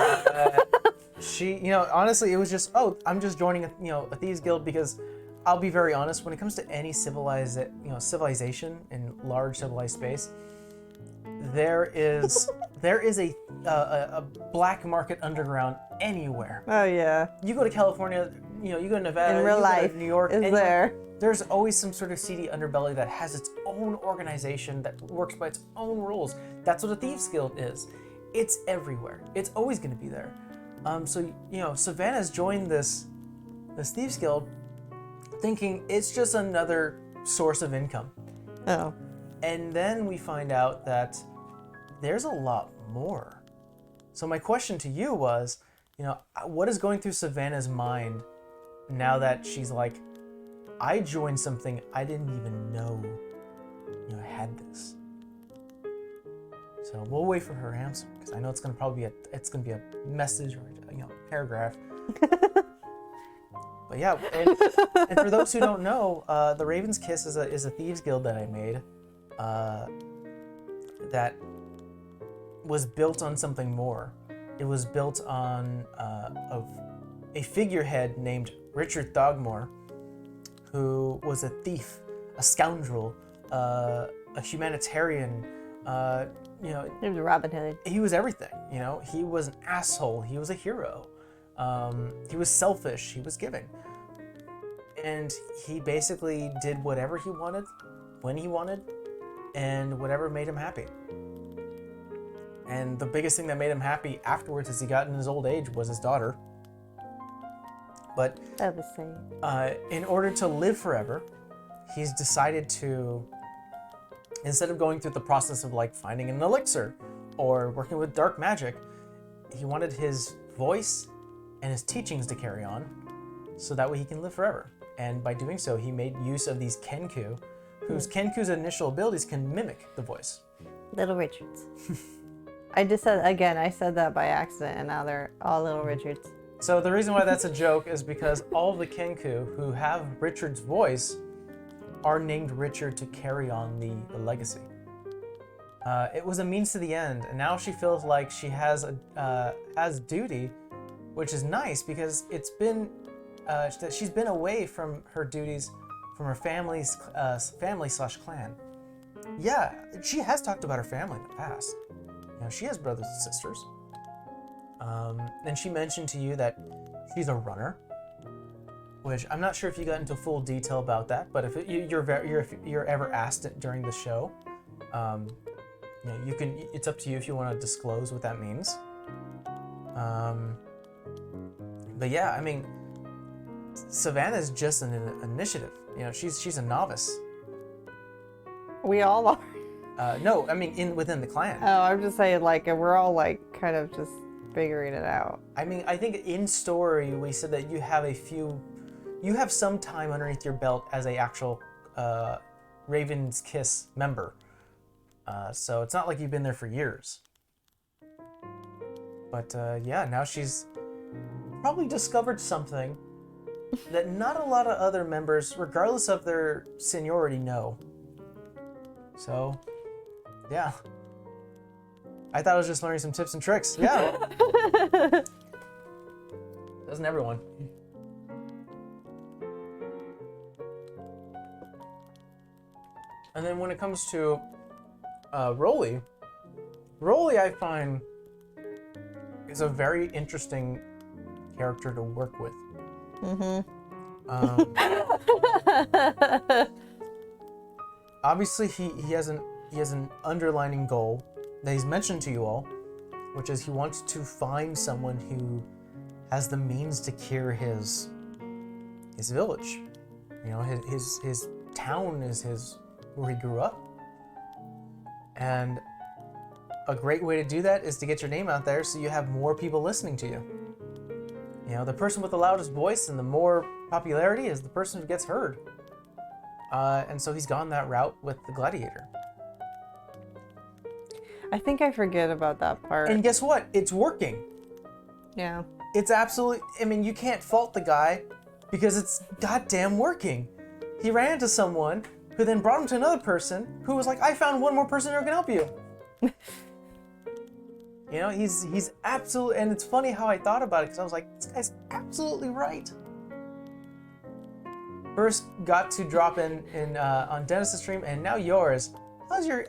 She, you know, honestly, it was just, oh, I'm just joining a Thieves Guild because I'll be very honest, when it comes to any civilization in large civilized space, there is a black market underground anywhere. Oh yeah. You go to California, you know, you go to Nevada, in real you life, go to New York, is there. There's always some sort of seedy underbelly that has its own organization that works by its own rules. That's what a Thieves Guild is. It's everywhere. It's always going to be there. So, you know, Savannah's joined this Thieves Guild thinking it's just another source of income. Oh. And then we find out that there's a lot more. So my question to you was, you know, what is going through Savannah's mind now that she's like, I joined something I didn't even know, you know, had this. So we'll wait for her answer because I know it's gonna probably be a message or paragraph. But yeah, and for those who don't know, the Raven's Kiss is a Thieves Guild that I made that was built on something more. It was built on a figurehead named Richard Thogmore, who was a thief, a scoundrel, a humanitarian. He was Robin Hood. He was everything. You know, he was an asshole. He was a hero. He was selfish. He was giving, and he basically did whatever he wanted, when he wanted, and whatever made him happy. And the biggest thing that made him happy afterwards, as he got in his old age, was his daughter. But that was sad. In order to live forever, he's decided to, instead of going through the process of like finding an elixir or working with dark magic, he wanted his voice and his teachings to carry on so that way he can live forever. And by doing so, he made use of these Kenku, whose Kenku's initial abilities can mimic the voice. Little Richards. I said that by accident, and now they're all Little Richards. So the reason why that's a joke is because all of the Kenku who have Richard's voice are named Richard to carry on the legacy. It was a means to the end, and now she feels like she has duty, which is nice because it's been she's been away from her duties, from her family/clan. Yeah, she has talked about her family in the past. You know, she has brothers and sisters. And she mentioned to you that she's a runner. which I'm not sure if you got into full detail about that, but if you're ever asked it during the show, you know, you can. It's up to you if you want to disclose what that means. But yeah, I mean, Savannah is just an initiative. You know, she's a novice. We all are. No, I mean within the clan. Oh, I'm just saying, like, we're all like kind of just figuring it out. I mean, I think in story we said that you have some time underneath your belt as a actual Raven's Kiss member. So it's not like you've been there for years. But yeah, now she's probably discovered something that not a lot of other members, regardless of their seniority, know. So, yeah. I thought I was just learning some tips and tricks. Yeah. Doesn't everyone? And then when it comes to Rolly I find is a very interesting character to work with. Obviously, he has an underlining goal that he's mentioned to you all, which is he wants to find someone who has the means to cure his village. You know, his town is where he grew up, and a great way to do that is to get your name out there so you have more people listening to you. You know, the person with the loudest voice and the more popularity is the person who gets heard. And so he's gone that route with the gladiator. I think I forget about that part. And guess what? It's working. Yeah. It's absolutely, I mean, you can't fault the guy because it's goddamn working. He ran into someone who then brought him to another person who was like, I found one more person who can help you. You know, he's absolutely, and it's funny how I thought about it because I was like, this guy's absolutely right. First got to drop in on Dennis's stream, and now yours.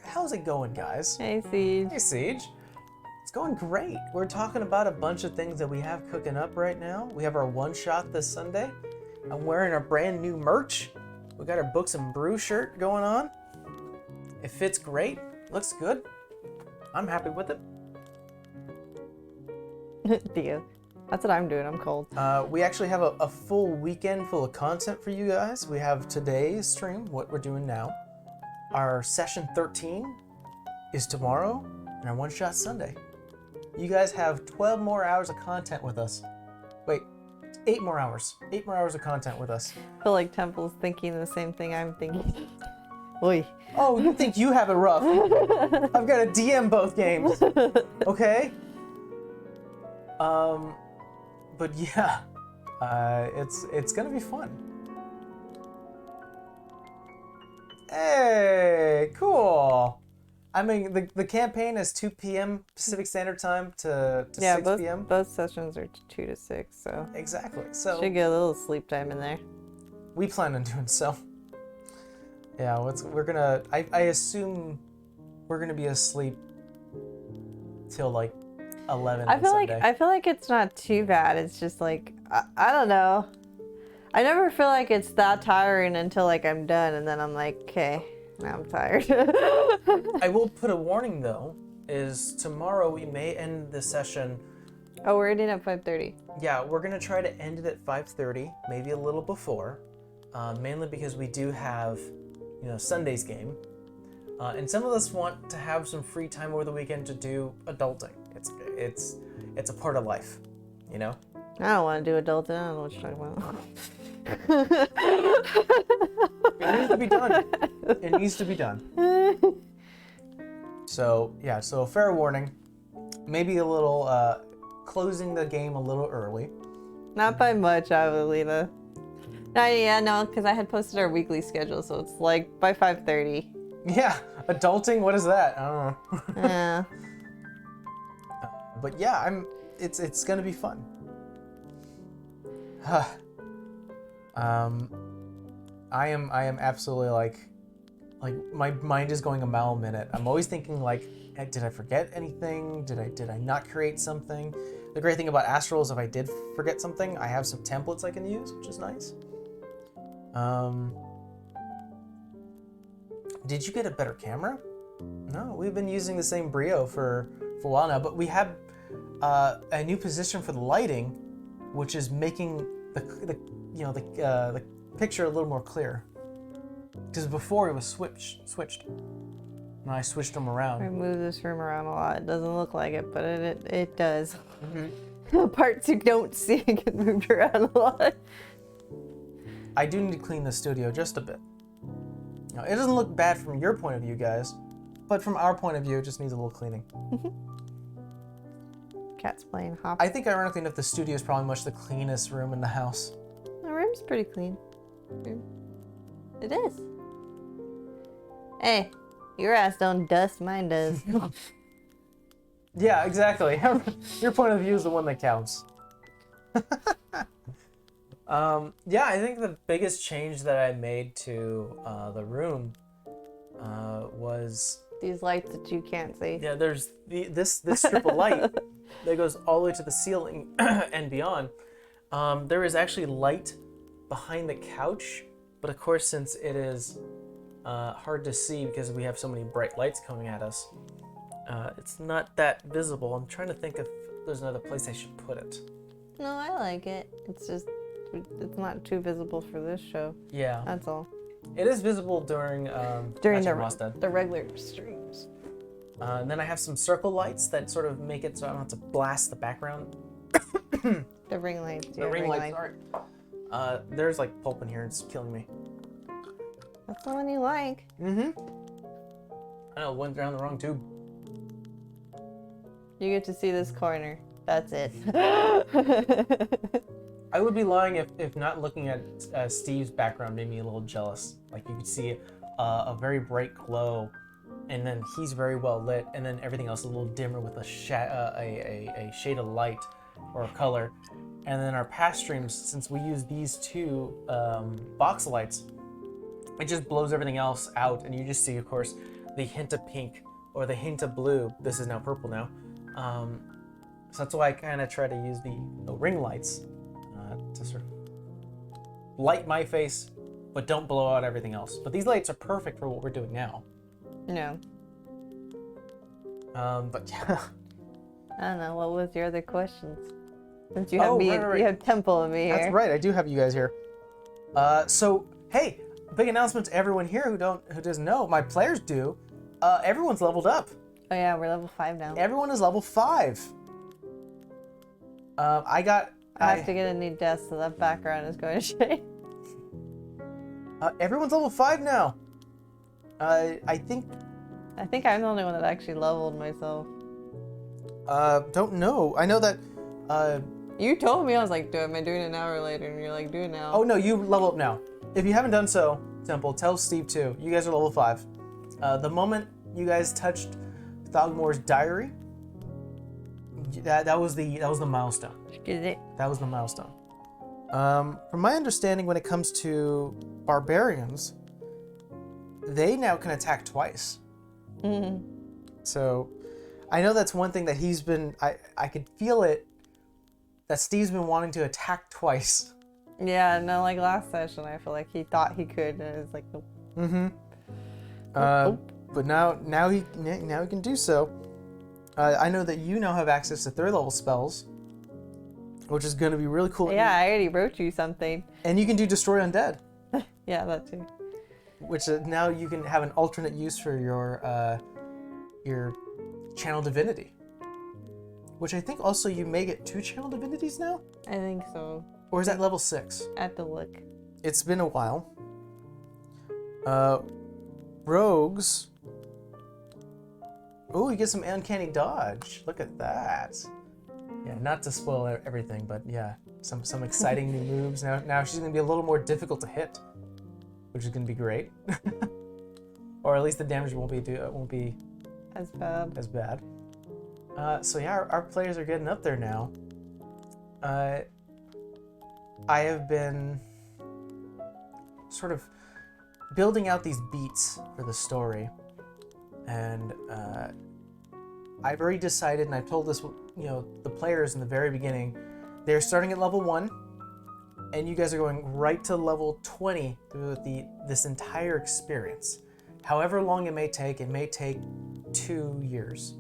How's it going, guys? Hey, Siege. Hey, Siege. It's going great. We're talking about a bunch of things that we have cooking up right now. We have our one shot this Sunday. I'm wearing our brand new merch. We got our Books and Brew shirt going on. It fits great. Looks good. I'm happy with it. Theo. That's what I'm doing. I'm cold. We actually have a full weekend full of content for you guys. We have today's stream, what we're doing now. Our session 13 is tomorrow, and our one-shot Sunday. You guys have 12 more hours of content with us. Wait, 8 more hours. 8 more hours of content with us. I feel like Temple's thinking the same thing I'm thinking. Oy. Oh, you think you have it rough. I've got to DM both games. Okay? But yeah, it's gonna be fun. Hey, cool. I mean, the campaign is 2 p.m. Pacific Standard Time to 6 p.m. Both sessions are 2 to 6, so Exactly. So should get a little sleep time in there. we plan on doing so. Yeah, we're gonna. I assume we're gonna be asleep till like 11. I feel like it's not too bad. It's just like I don't know. I never feel like it's that tiring until like I'm done, and then I'm like, okay, now I'm tired. I will put a warning though. Is tomorrow we may end the session. Oh, we're ending at 5:30. Yeah, we're gonna try to end it at 5:30, maybe a little before, mainly because we do have, Sunday's game, and some of us want to have some free time over the weekend to do adulting. It's a part of life, you know. I don't want to do adulting. I don't know what you're talking about. It needs to be done. It needs to be done. So yeah, so fair warning, maybe a little closing the game a little early. Not by much, Avelina. No, because I had posted our weekly schedule, so it's like by 5:30. Yeah, adulting. What is that? I don't know. Yeah. But yeah, it's gonna be fun. I am absolutely like my mind is going a mile a minute. I'm always thinking like did I forget anything? Did I not create something? The great thing about Astral is if I did forget something, I have some templates I can use, which is nice. Did you get a better camera? No, we've been using the same Brio for a while now, but we have a new position for the lighting, which is making the picture a little more clear. Because before it was switched. And I switched them around. I move this room around a lot. It doesn't look like it, but it does. Mm-hmm. The parts you don't see get moved around a lot. I do need to clean the studio just a bit. Now, it doesn't look bad from your point of view, guys, but from our point of view, it just needs a little cleaning. Cat's playing hop. I think ironically enough, the studio is probably much the cleanest room in the house. My room's pretty clean. It is. Hey, your ass don't dust, mine does. Yeah, exactly. Your point of view is the one that counts. Yeah, I think the biggest change that I made to the room was... These lights that you can't see. Yeah, there's this strip of light that goes all the way to the ceiling and beyond. There is actually light behind the couch, but of course, since it is hard to see because we have so many bright lights coming at us, it's not that visible. I'm trying to think if there's another place I should put it. No, I like it. It's just, it's not too visible for this show. Yeah. That's all. It is visible during Mostead. the regular streams. And then I have some circle lights that sort of make it so I don't have to blast the background. The ring lights. The ring lights. Sorry. There's like pulp in here. It's killing me. That's the one you like. Mm-hmm. I know, went down the wrong tube. You get to see this corner. That's it. I would be lying if not looking at Steve's background made me a little jealous. Like you could see a very bright glow, and then he's very well lit, and then everything else is a little dimmer with a shade of light or a color. And then our past streams, since we use these two box lights, it just blows everything else out, and you just see, of course, the hint of pink or the hint of blue. This is now purple now. So that's why I kind of try to use the ring lights to sort of light my face, but don't blow out everything else. But these lights are perfect for what we're doing now. No. But yeah. I don't know. What was your other questions? Since you have me, right. You have Temple and me here. That's right. I do have you guys here. So hey, big announcement to everyone here who doesn't know. My players do. Everyone's leveled up. Oh yeah, we're level 5 now. Everyone is level 5. I have to get a new desk, so that background is going to shade. Everyone's level 5 now. I think I'm the only one that actually leveled myself. Don't know. I know that. You told me, I was like, am I doing it now or later? And you're like, do it now. Oh no, you level up now. If you haven't done so, Temple, tell Steve too. You guys are level 5. The moment you guys touched Thogmore's diary, that was the milestone. Is it? That was the milestone. From my understanding, when it comes to barbarians, they now can attack twice. Mm-hmm. So, I know that's one thing that he's been. I could feel it. That Steve's been wanting to attack twice. Yeah, no, like last session, I feel like he thought he could, and it was like, nope. Mm-hmm. But now he can do so. I know that you now have access to 3rd level spells, which is going to be really cool. Yeah, I already wrote you something. And you can do Destroy Undead. Yeah, that too. Which now you can have an alternate use for your Channel Divinity. Which I think also you may get 2 Channel Divinities now? I think so. Or is that level 6? I have to look. It's been a while. Rogues. Oh, you get some uncanny dodge. Look at that. Yeah, not to spoil everything, but yeah, some exciting new moves. Now she's gonna be a little more difficult to hit, which is gonna be great. Or at least the damage won't be as bad. So yeah, our players are getting up there now. I have been sort of building out these beats for the story, and I've already decided, and I've told this, the players in the very beginning, they're starting at level 1, and you guys are going right to level 20 through this entire experience. However long it may take 2 years.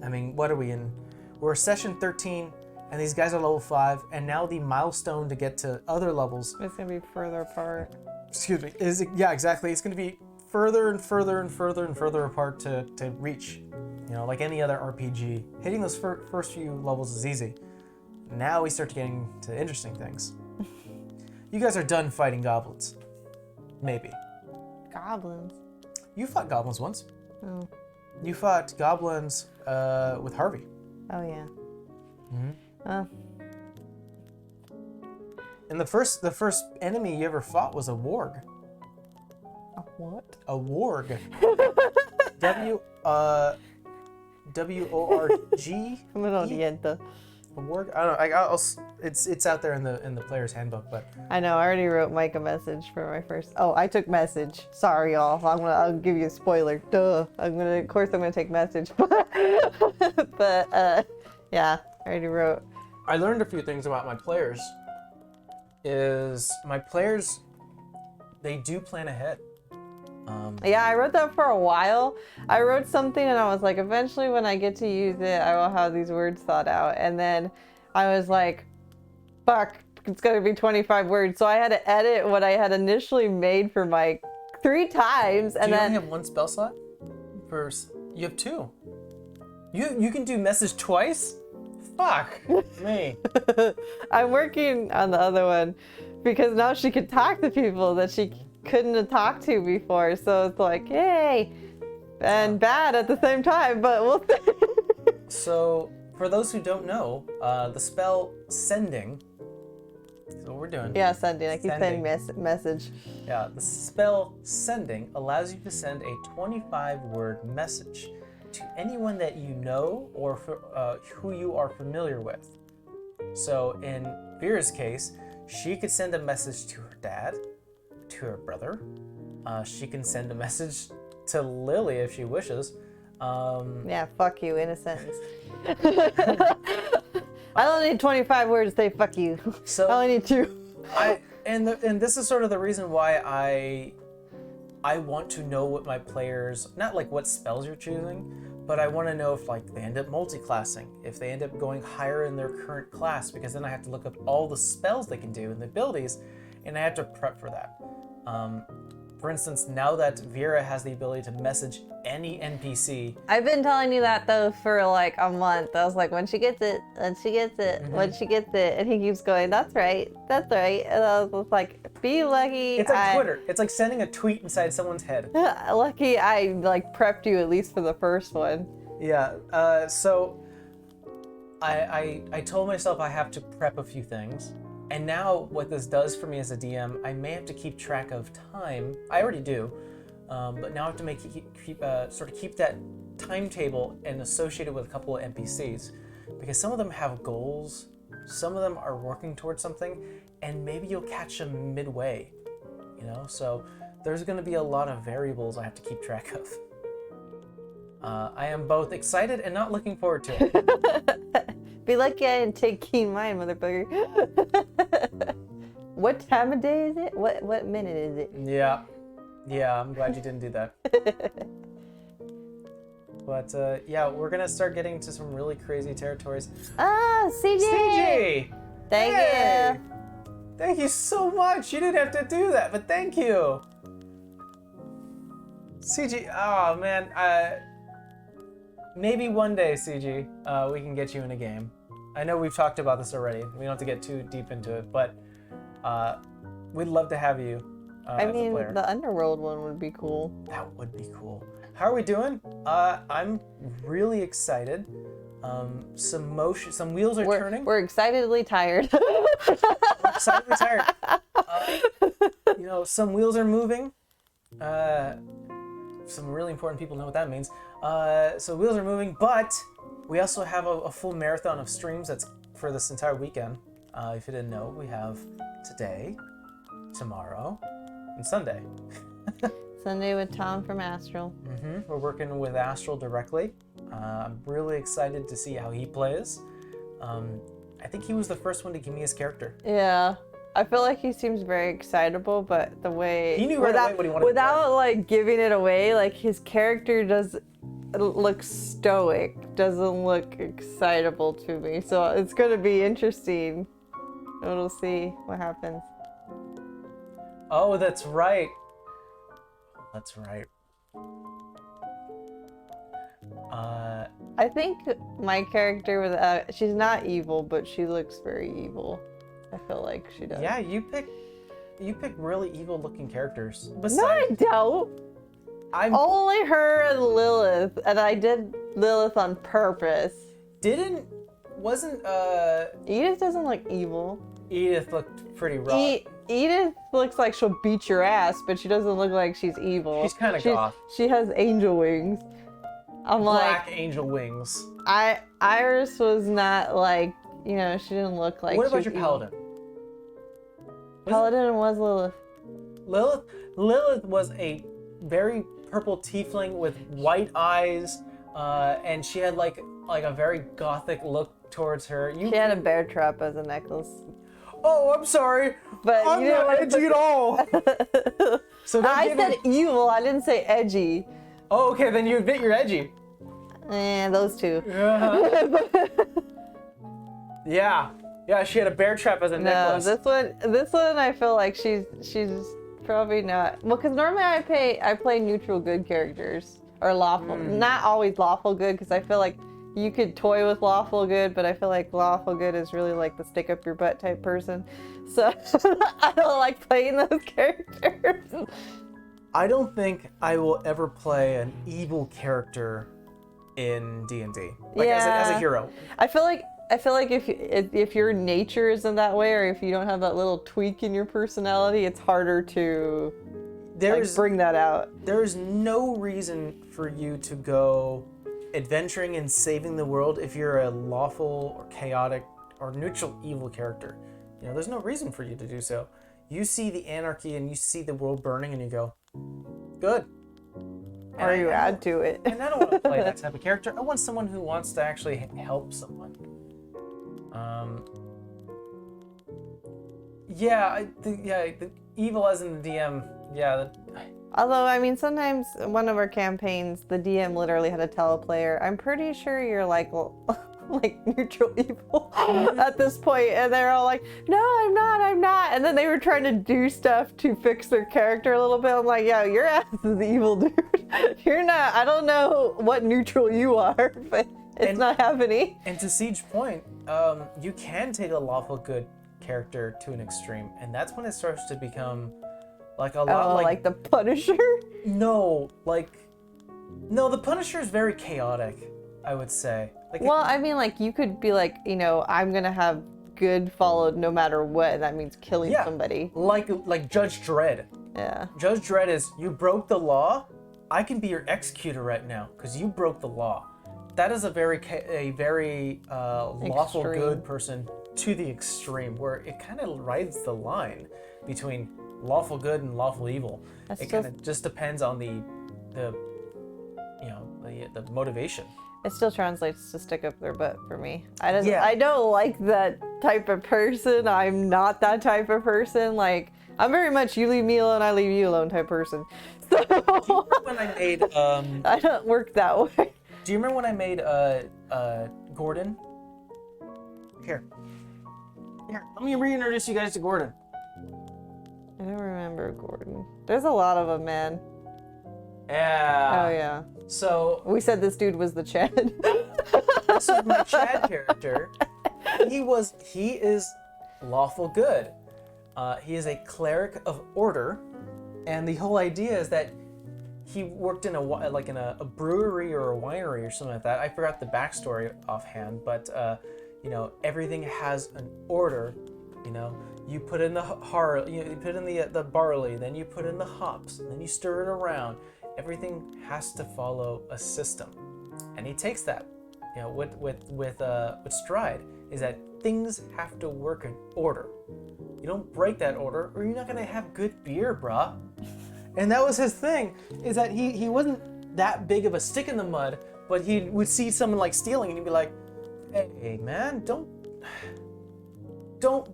I mean, what are we in? We're session 13, and these guys are level 5, and now the milestone to get to other levels. It's gonna be further apart. Excuse me. Yeah, exactly. It's gonna be further and further and further and further apart to reach. Like any other RPG. Hitting those first few levels is easy. Now we start getting to interesting things. You guys are done fighting goblins. Maybe. Goblins. You fought goblins once. Oh. You fought goblins with Harvey. Oh yeah. Mm-hmm. Oh. And the first enemy you ever fought was a warg. A what? A warg. W-O-R-G. I'm an orienta. A warg. I don't know. It's out there in the player's handbook, but I know. I already wrote Mike a message for my first. Oh, I took message. Sorry, y'all. I'll give you a spoiler. Duh. Of course, I'm gonna take message. But yeah, I already wrote. I learned a few things about my players. My players, they do plan ahead. Yeah, I wrote that for a while. I wrote something and I was like, eventually when I get to use it, I will have these words thought out. And then I was like, fuck, it's gonna be 25 words. So I had to edit what I had initially made for Mike 3 times. And do you then only have 1 spell slot? You have 2. You can do message twice? Fuck me. I'm working on the other one because now she can talk to people that she couldn't have talked to before. So it's like, yay, and bad at the same time, but we'll see. So, for those who don't know, the spell sending is what we're doing. Yeah, sending. I keep saying message. Yeah, the spell sending allows you to send a 25-word message to anyone that you know or who you are familiar with. So, in Vera's case, she could send a message to her dad, to her brother. She can send a message to Lily if she wishes. Yeah, fuck you in a sentence. I only need 25 words to say fuck you. So I only need 2. And this is sort of the reason why I want to know what my players, not like what spells you're choosing, but I want to know if like they end up multi-classing, if they end up going higher in their current class, because then I have to look up all the spells they can do and the abilities, and I have to prep for that. For instance, now that Vera has the ability to message any NPC. I've been telling you that though for like a month. I was like, when she gets it, when she gets it, when she gets it. And he keeps going, that's right, that's right. And I was like, be lucky. It's like Twitter. It's like sending a tweet inside someone's head. Lucky I like prepped you at least for the first one. Yeah, so I told myself I have to prep a few things. And now what this does for me as a DM, I may have to keep track of time. I already do, but now I have to keep that timetable and associate it with a couple of NPCs, because some of them have goals, some of them are working towards something, and maybe you'll catch them midway, So there's going to be a lot of variables I have to keep track of. I am both excited and not looking forward to it. Be lucky I didn't take keen mind, motherfucker. What time of day is it? What minute is it? Yeah, I'm glad you didn't do that. But yeah, we're gonna start getting to some really crazy territories. Ah, CJ! CJ! Thank you! Thank you so much! You didn't have to do that, but thank you! CG, oh man, maybe one day, CG, we can get you in a game. I know we've talked about this already. We don't have to get too deep into it, but we'd love to have you I as mean, a player. the Underworld one would be cool. That would be cool. How are we doing? I'm really excited. Some wheels are turning. We're excitedly tired. We're excitedly tired. Some wheels are moving. Some really important people know what that means. So wheels are moving, but we also have a full marathon of streams that's for this entire weekend. If you didn't know, we have today, tomorrow, and Sunday. Sunday with Tom from Astral. We're working with Astral directly. I'm really excited to see how he plays. I think he was the first one to give me his character. Yeah. I feel like he seems very excitable, but the way He knew right away what he wanted to without like giving it away, like his character does look stoic, doesn't look excitable to me. So it's gonna be interesting. We'll see what happens. Oh, that's right. That's right. I think my character with she's not evil, but she looks very evil. I feel like she does. Yeah, you pick really evil-looking characters. No, I don't. I'm Only her and Lilith, and I did Lilith on purpose. wasn't Edith doesn't look evil. Edith looked pretty rough. Edith looks like she'll beat your ass, but she doesn't look like she's evil. She's kind of goth. She has angel wings. I'm Black angel wings. Iris was not like, you know, she didn't look like. What about your evil. paladin? Paladin was Lilith. Lilith was a very purple tiefling with white eyes, and she had like a very gothic look towards her. She had a bear trap as a necklace. Oh, I'm sorry, but I'm you know not edgy at all. So I said evil. I didn't say edgy. Oh, okay, then you admit you're edgy. Those two. Yeah, she had a bear trap as a necklace. No, this one I feel like she's probably not. Well, because normally I play neutral good characters or lawful, not always lawful good, because I feel like you could toy with lawful good, but I feel like lawful good is really like the stick up your butt type person. So I don't like playing those characters. I don't think I will ever play an evil character in D&D. Like as a hero. I feel like if your nature isn't that way, or if you don't have that little tweak in your personality, it's harder to bring that out. There's no reason for you to go adventuring and saving the world if you're a lawful or chaotic or neutral evil character. You know, there's no reason for you to do so. You see the anarchy and you see the world burning and you go, good. Or you add to it. And I don't want to play that type of character. I want someone who wants to actually help someone. The evil as in the DM. Yeah. Although, I mean, sometimes one of our campaigns, the DM literally had to tell a player, I'm pretty sure you're like neutral evil at this point. And they're all like, no, I'm not. And then they were trying to do stuff to fix their character a little bit. I'm like, yo, your ass is evil, dude. You're not, I don't know what neutral you are, but it's not happening. And to Siege point, you can take a lawful good character to an extreme. And that's when it starts to become like a lot like the Punisher? No, the Punisher is very chaotic, I would say. Well, I mean, like, you could be like, you know, I'm gonna have good followed no matter what, and that means killing somebody. Like Judge Dredd. Yeah. Judge Dredd is, you broke the law, I can be your executor right now, because you broke the law. That is a very lawful good person to the extreme, where it kind of rides the line between lawful good and lawful evil. It kind of just depends on the motivation. It still translates to stick up their butt for me. I don't like that type of person. I'm not that type of person. Like, I'm very much you leave me alone, I leave you alone type person. So do you remember when I made I don't work that way. Do you remember when I made Gordon? Here, let me reintroduce you guys to Gordon. I don't remember Gordon. There's a lot of them, man. Yeah. Oh yeah. So we said this dude was the Chad. This is my Chad character. He is lawful good. He is a cleric of order, and the whole idea is that he worked in a brewery or a winery or something like that. I forgot the backstory offhand, but everything has an order. You know, you put in the you put in the barley, then you put in the hops, and then you stir it around. Everything has to follow a system, and he takes that. You know, with Stride is that things have to work in order. You don't break that order, or you're not gonna have good beer, brah. And that was his thing, is that he wasn't that big of a stick in the mud, but he would see someone like stealing and he'd be like, hey man, don't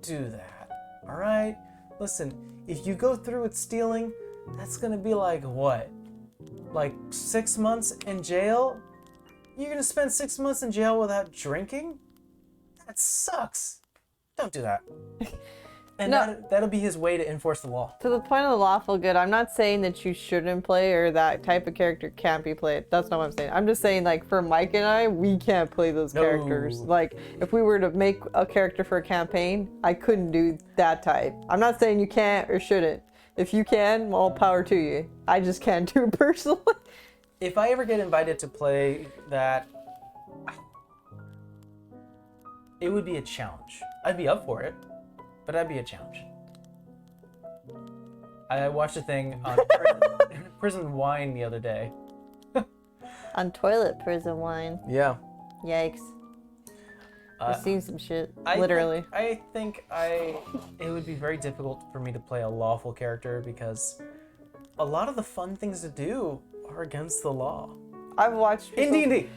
do that, all right? Listen, if you go through with stealing, that's gonna be like what? Like 6 months in jail? You're gonna spend 6 months in jail without drinking? That sucks. Don't do that. And No. that'll be his way to enforce the law. To the point of the lawful good, I'm not saying that you shouldn't play or that type of character can't be played. That's not what I'm saying. I'm just saying, like, for Mike and I, we can't play those characters. Like, if we were to make a character for a campaign, I couldn't do that type. I'm not saying you can't or shouldn't. If you can, all power to you. I just can't do it personally. If I ever get invited to play that, it would be a challenge. I'd be up for it. But that'd be a challenge. I watched a thing on prison wine the other day. On toilet prison wine. Yeah. Yikes. I've seen some shit, I literally. think it would be very difficult for me to play a lawful character because a lot of the fun things to do are against the law. I've watched people... In D&D.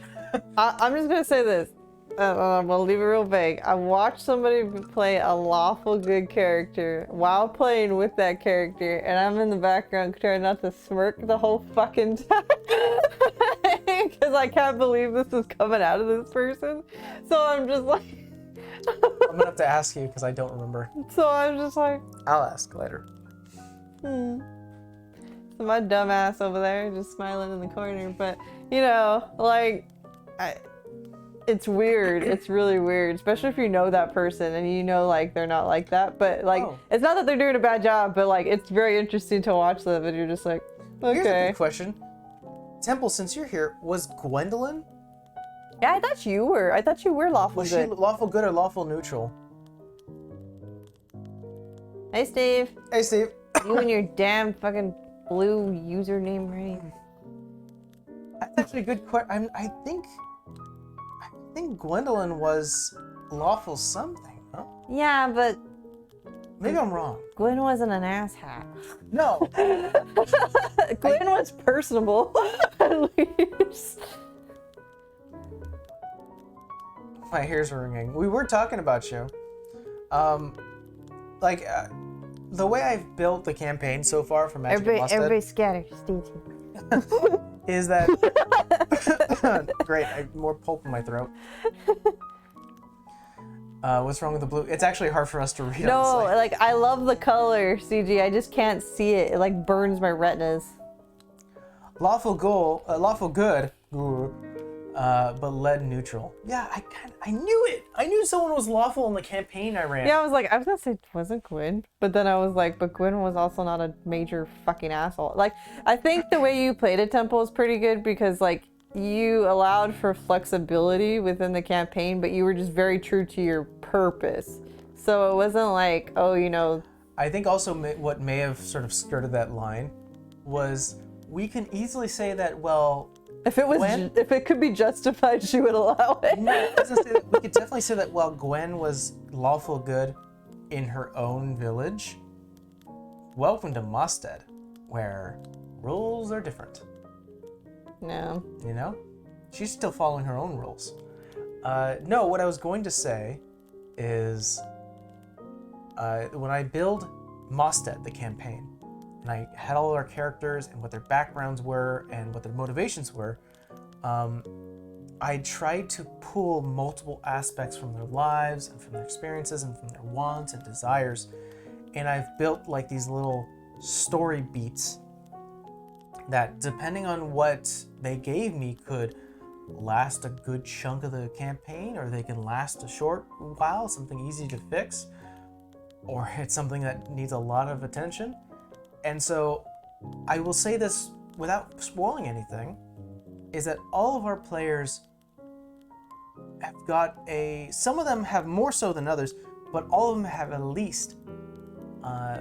I'm just gonna say this. I'm gonna leave it real vague. I watched somebody play a lawful good character while playing with that character, and I'm in the background trying not to smirk the whole fucking time because I can't believe this is coming out of this person. So I'm just like, I'm gonna have to ask you because I don't remember. So I'm just like, I'll ask later. So my dumb ass over there just smiling in the corner, but you know, like, it's weird. It's really weird, especially if you know that person and you know, like, they're not like that. But like, it's not that they're doing a bad job, but like, it's very interesting to watch them, and you're just like, okay. Here's a good question. Temple, since you're here, was Gwendolyn? Yeah, I thought you were. I thought you were lawful good. Was she lawful good or lawful neutral? Hey, Steve. Hey, Steve. You and your damn fucking blue username, right? That's actually a good question. I think Gwendolyn was lawful something, huh? Yeah, but maybe I'm wrong. Gwen wasn't an asshat. No. Gwen was personable, at least. My hair's ringing. We were talking about you. The way I've built the campaign so far for Magic and Mostead... Everybody scatter, Steve. is that... Great, I have more pulp in my throat. What's wrong with the blue? It's actually hard for us to read. No, like, I love the color, CG. I just can't see it. It, like, burns my retinas. Lawful good, but lead neutral. Yeah, I knew it. I knew someone was lawful in the campaign I ran. Yeah, I was gonna say, wasn't Gwen? But then I was like, but Gwen was also not a major fucking asshole. Like, I think the way you played a Temple is pretty good because, like, you allowed for flexibility within the campaign, but you were just very true to your purpose. So it wasn't like, oh, you know... I think also what may have sort of skirted that line was we can easily say that, well... If it could be justified, she would allow it. No, we could definitely say that while Gwen was lawful good in her own village, welcome to Mostead, where rules are different. No. You know? She's still following her own rules. No, what I was going to say is when I build Mostead, the campaign, and I had all our characters and what their backgrounds were and what their motivations were, I tried to pull multiple aspects from their lives and from their experiences and from their wants and desires. And I've built like these little story beats that, depending on what they gave me, could last a good chunk of the campaign, or they can last a short while, something easy to fix, or it's something that needs a lot of attention. And so I will say this without spoiling anything, is that all of our players have got some of them have more so than others, but all of them have at least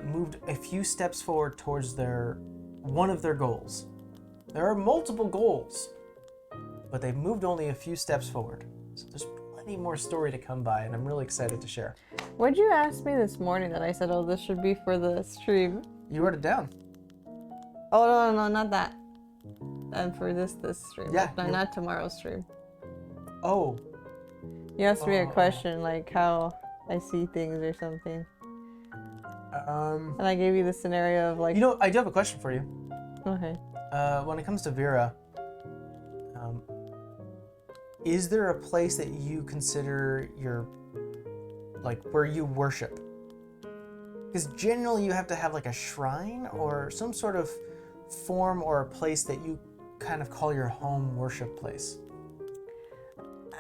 moved a few steps forward towards one of their goals. There are multiple goals, but they've moved only a few steps forward. So there's plenty more story to come by, and I'm really excited to share. What'd you ask me this morning that I said, oh, this should be for the stream? You wrote it down. Oh no, not that. And for this stream. Yeah, Not tomorrow's stream. Oh. You asked me a question like how I see things or something. And I gave you the scenario of like. You know, I do have a question for you. Okay. When it comes to Vera, is there a place that you consider your, like, where you worship? Because generally you have to have like a shrine or some sort of form or a place that you kind of call your home worship place.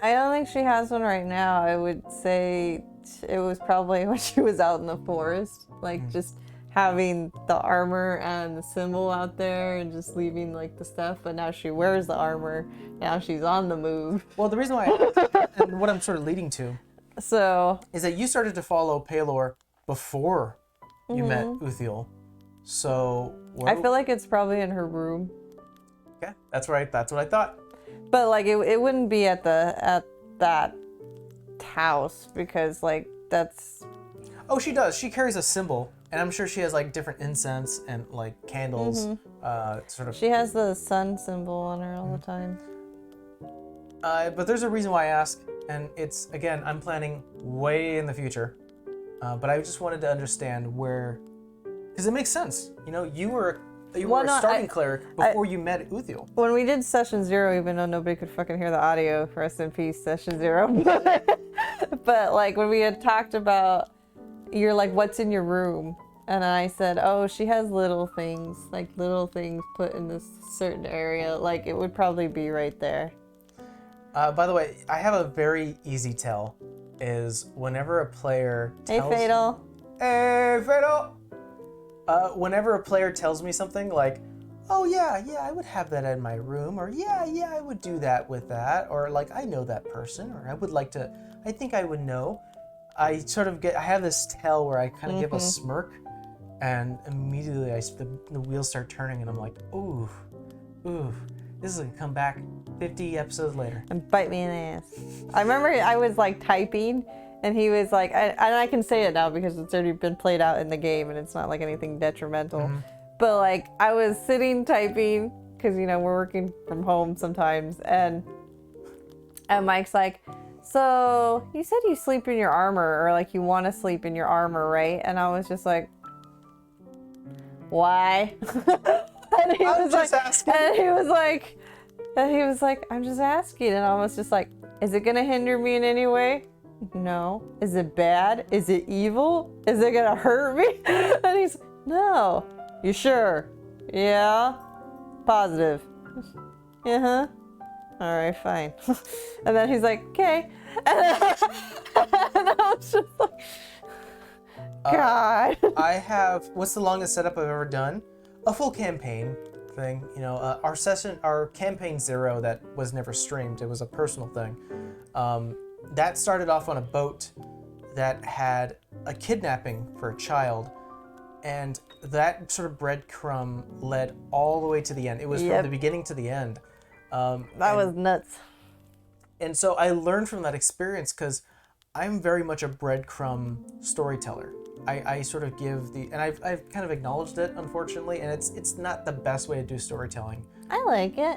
I don't think she has one right now. I would say it was probably when she was out in the forest, like just having the armor and the symbol out there and just leaving like the stuff. But now she wears the armor. Now she's on the move. Well, the reason why I asked, and what I'm sort of leading to, is that you started to follow Paylor before you met Uthiel. So I feel like it's probably in her room. Okay, that's right. That's what I thought. But like it wouldn't be at that house because like that's. Oh, she does. She carries a symbol, and I'm sure she has like different incense and like candles. Sort of. She has the sun symbol on her all the time. But there's a reason why I ask, and it's again I'm planning way in the future, but I just wanted to understand where, because it makes sense. You know, you were a starting cleric before you met Uthiel. When we did session 0, even though nobody could fucking hear the audio, rest in peace, session 0. But like when we had talked about, you're like, what's in your room? And I said, oh, she has little things put in this certain area. Like it would probably be right there. By the way, I have a very easy tell. Is whenever a player tells... Hey, Fatal. Hey, Fatal! Whenever a player tells me something like, oh yeah, I would have that in my room, or yeah, I would do that with that, or like, I know that person, or I would like to, I think I would know. I have this tell where I kind of give a smirk, and immediately the wheels start turning, and I'm like, ooh, this is gonna come back 50 episodes later. And bite me in the ass. I remember I was like typing, and he was like, and I can say it now because it's already been played out in the game and it's not like anything detrimental. But like I was sitting typing because, you know, we're working from home sometimes. And Mike's like, so you said you sleep in your armor, or like you want to sleep in your armor, right? And I was just like, why? And he was like, I'm just asking. And I was just like, is it going to hinder me in any way? No. Is it bad? Is it evil? Is it gonna hurt me? And he's, no. You sure? Yeah. Positive. Uh-huh. All right, fine. And then he's like, okay. And I was just like, God. I have, what's the longest setup I've ever done? A full campaign thing. You know, our campaign 0 that was never streamed. It was a personal thing. That started off on a boat that had a kidnapping for a child, and that sort of breadcrumb led all the way to the end. It was from the beginning to the end. That was nuts. And so I learned from that experience because I'm very much a breadcrumb storyteller. I sort of give and I've kind of acknowledged it, unfortunately, and it's not the best way to do storytelling. I like it.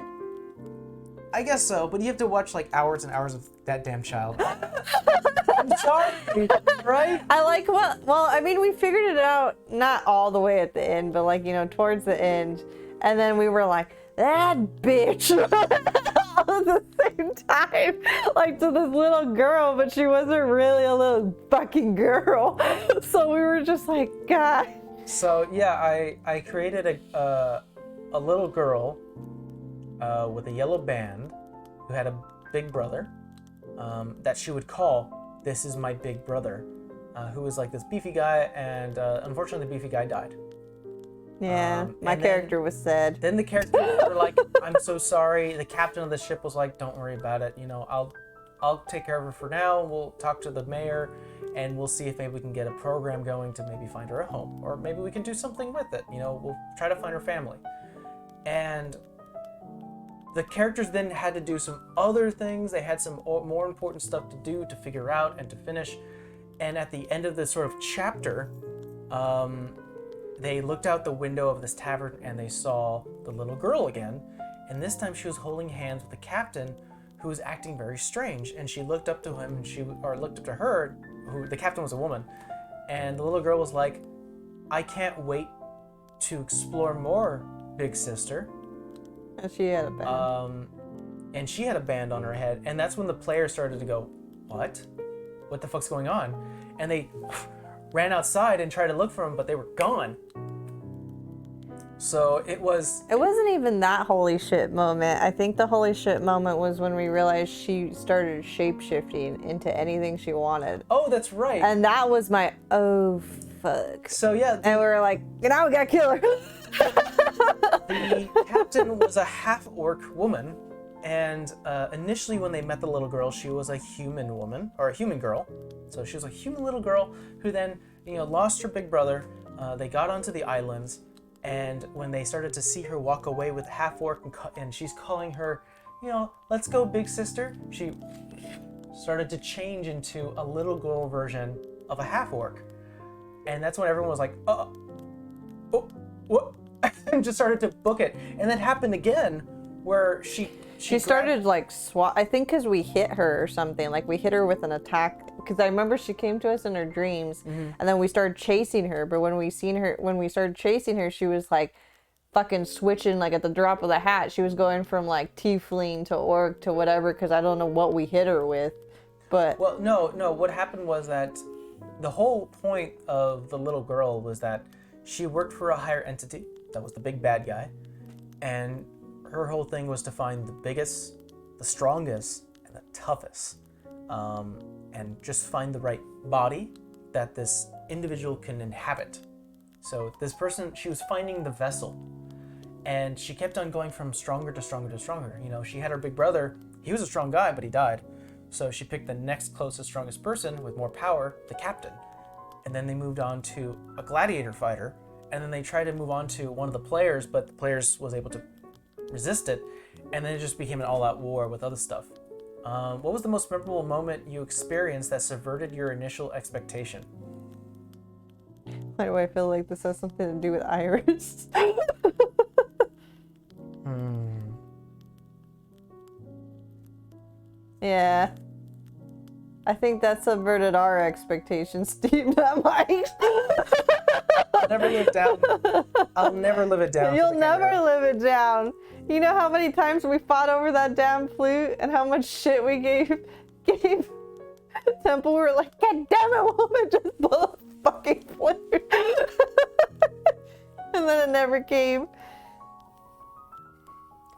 I guess so, but you have to watch like hours and hours of that damn child. I'm sorry, right? I like, well, I mean, we figured it out, not all the way at the end, but like, you know, towards the end. And then we were like, that bitch, all at the same time, like to this little girl, but she wasn't really a little fucking girl. So we were just like, God. So yeah, I created a little girl with a yellow band who had a big brother that she would call, this is my big brother, who was like this beefy guy, and unfortunately the beefy guy died. Yeah, my character was sad. Then the characters were like, I'm so sorry. The captain of the ship was like, don't worry about it. You know, I'll take care of her for now. We'll talk to the mayor and we'll see if maybe we can get a program going to maybe find her a home, or maybe we can do something with it. You know, we'll try to find her family. And the characters then had to do some other things. They had some more important stuff to do, to figure out and to finish. And at the end of this sort of chapter, they looked out the window of this tavern and they saw the little girl again. And this time she was holding hands with the captain, who was acting very strange. And she looked up to him, or looked up to her, who the captain was a woman. And the little girl was like, "I can't wait to explore more, big sister." And she had a band. And she had a band on her head. And that's when the players started to go, "What? What the fuck's going on?" And they ran outside and tried to look for him, but they were gone. So it wasn't even that holy shit moment. I think the holy shit moment was when we realized she started shape-shifting into anything she wanted. Oh, that's right. And that was my, oh, fuck. So yeah. And we were like, now we gotta kill her. The captain was a half-orc woman. And initially when they met the little girl, she was a human woman, or a human girl. So she was a human little girl who then, lost her big brother. They got onto the islands. And when they started to see her walk away with half-orc and she's calling her, "Let's go, big sister," she started to change into a little girl version of a half-orc. And that's when everyone was like, oh, what? And just started to book it. And that happened again where she started like I think because we hit her or something. Like we hit her with an attack. Because I remember she came to us in her dreams, and then we started chasing her. But when we started chasing her, she was like fucking switching like at the drop of the hat. She was going from like tiefling to orc to whatever. Because I don't know what we hit her with, but no. What happened was that the whole point of the little girl was that she worked for a higher entity that was the big bad guy, and her whole thing was to find the biggest, the strongest, and the toughest. And just find the right body that this individual can inhabit. So this person, she was finding the vessel, and she kept on going from stronger to stronger to stronger. She had her big brother. He was a strong guy, but he died. So she picked the next closest, strongest person with more power, the captain. And then they moved on to a gladiator fighter, and then they tried to move on to one of the players, but the players was able to resist it, and then it just became an all-out war with other stuff. What was the most memorable moment you experienced that subverted your initial expectation? Why do I feel like this has something to do with Iris? Yeah. I think that subverted our expectations, Steve, not mine. I'll never live down. I'll never live it down. You'll never live it down. You know how many times we fought over that damn flute and how much shit we gave Temple? We were like, God damn it, woman, just blow the fucking flute. And then it never came.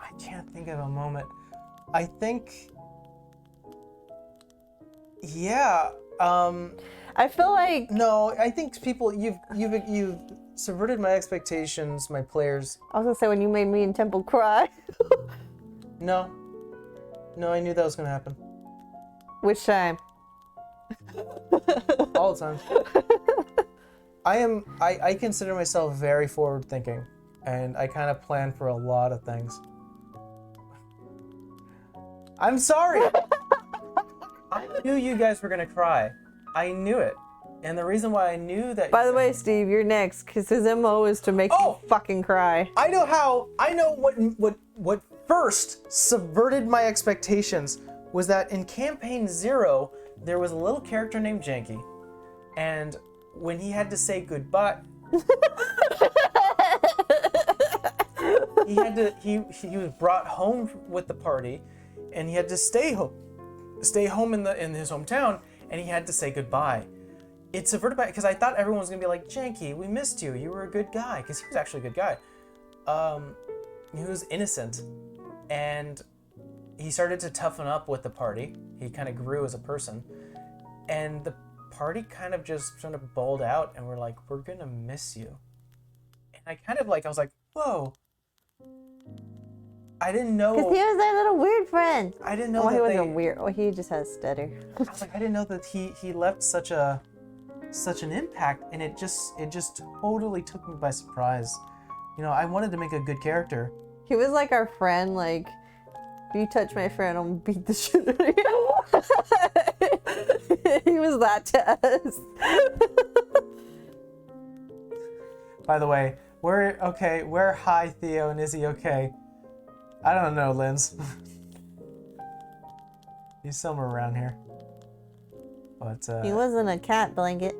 I can't think of a moment. I think, yeah. I feel like no. I think people, you've subverted my expectations, my players. I was gonna say when you made me and Temple cry. No, I knew that was gonna happen. Which time? All the time. I consider myself very forward thinking, and I kind of plan for a lot of things. I'm sorry. I knew you guys were gonna cry. I knew it. And the reason why I knew that... By the way, Steve, you're next, because his MO is to make you fucking cry. I know what first subverted my expectations was that in Campaign 0, there was a little character named Janky, and when he had to say goodbye... he was brought home with the party, and he had to stay home in his hometown, and he had to say goodbye. It subverted by, because I thought everyone was gonna be like, Janky, we missed you. You were a good guy, because he was actually a good guy. He was innocent, and he started to toughen up with the party. He kind of grew as a person, and the party kind of just sort of bawled out, and we're like, we're gonna miss you. And I was like, whoa. I didn't know. Because he was their little weird friend. I didn't know that he wasn't weird. Well, he just has stutter. I was like, I didn't know that he left such an impact, and it just totally took me by surprise. I wanted to make a good character. He was like our friend, like, if you touch my friend, I'm gonna beat the shit out of you. He was that to us. By the way, we're okay. We're hi, Theo, and is he okay? I don't know, Linz. He's somewhere around here. But He was in a cat blanket.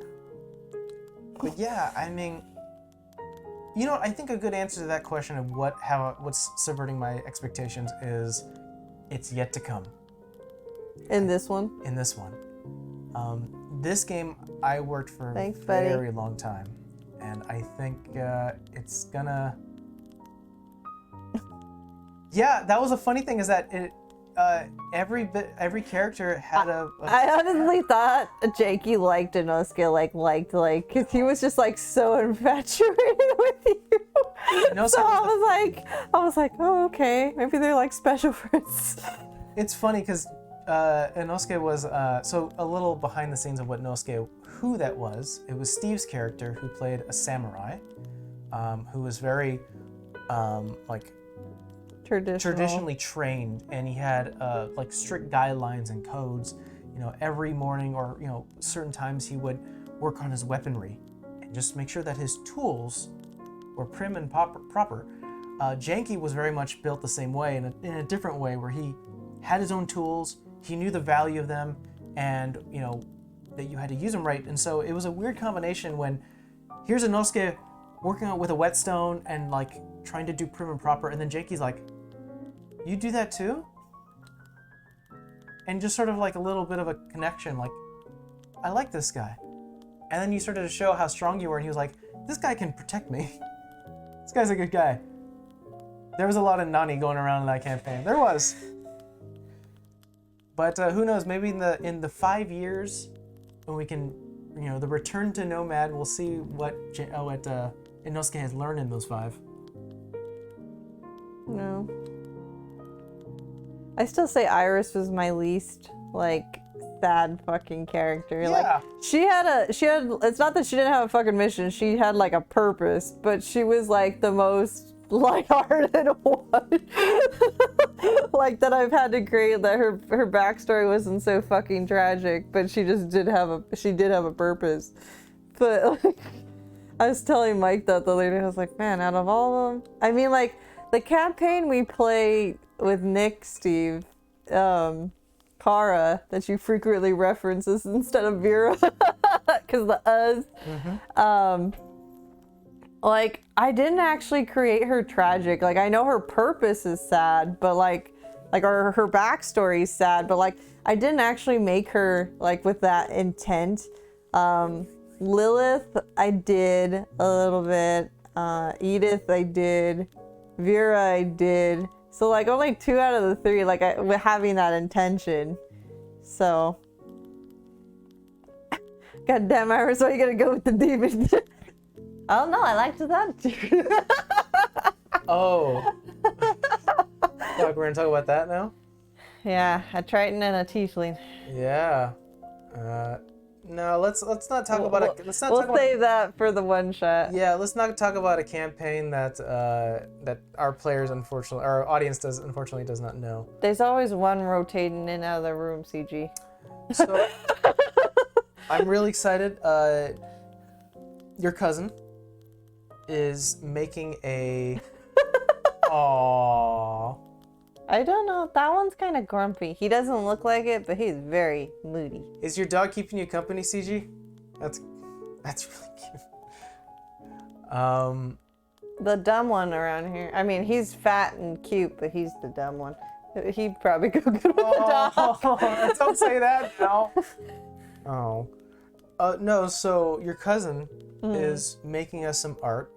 But yeah, I mean, you know, I think a good answer to that question of what's subverting my expectations is, it's yet to come. In this one? In this one. This game I worked for Thanks, a buddy. very long time, and I think it's gonna. Yeah, that was a funny thing is that it. Every character had I honestly thought Jakey liked Inosuke, cause he was just like so infatuated with you. Inosuke So I was like, oh okay, maybe they're like special friends. It's funny because Inosuke was so a little behind the scenes of what Inosuke, who that was. It was Steve's character who played a samurai, who was very like traditionally trained, and he had like strict guidelines and codes. You know, every morning or certain times he would work on his weaponry and just make sure that his tools were prim and proper. Janky was very much built the same way, in a different way, where he had his own tools, he knew the value of them, and that you had to use them right. And so it was a weird combination when here's Inosuke working out with a whetstone and like trying to do prim and proper, and then Janky's like, you do that too? And just sort of like a little bit of a connection, like, I like this guy. And then you started to show how strong you were, and he was like, this guy can protect me. This guy's a good guy. There was a lot of Nani going around in that campaign. There was. But who knows, maybe in the 5 years, when we can, the return to Nomad, we'll see what Inosuke has learned in those 5. No. I still say Iris was my least sad fucking character. Yeah. Like she had it's not that she didn't have a fucking mission, she had like a purpose, but she was like the most lighthearted one like that I've had to create, that her backstory wasn't so fucking tragic, but she just did have a purpose. But like, I was telling Mike that the other day, I was like, man, out of all of them, I mean, like the campaign we play with Nick, Steve, Kara, that you frequently references instead of Vera, because the us. Mm-hmm. Like, I didn't actually create her tragic. Like, I know her purpose is sad, but or her backstory is sad, but like, I didn't actually make her like with that intent. Lilith, I did a little bit. Edith, I did. Vera, I did. So like only 2 out of the 3, like with having that intention. So, God damn, Iris, why are you gonna go with the demon? Oh no, I liked that. Oh. We're gonna talk about that now? Yeah, a Triton and a Tiefling. Yeah. No, let's not talk about it. We'll save that for the one shot. Yeah, let's not talk about a campaign that that our players our audience unfortunately does not know. There's always one rotating in and out of the room, CG. So I'm really excited. Your cousin is making a. Aww. I don't know. That one's kind of grumpy. He doesn't look like it, but he's very moody. Is your dog keeping you company, CG? That's really cute. The dumb one around here. I mean, he's fat and cute, but he's the dumb one. He'd probably go good with the dog. Don't say that now. Oh. No, so your cousin is making us some art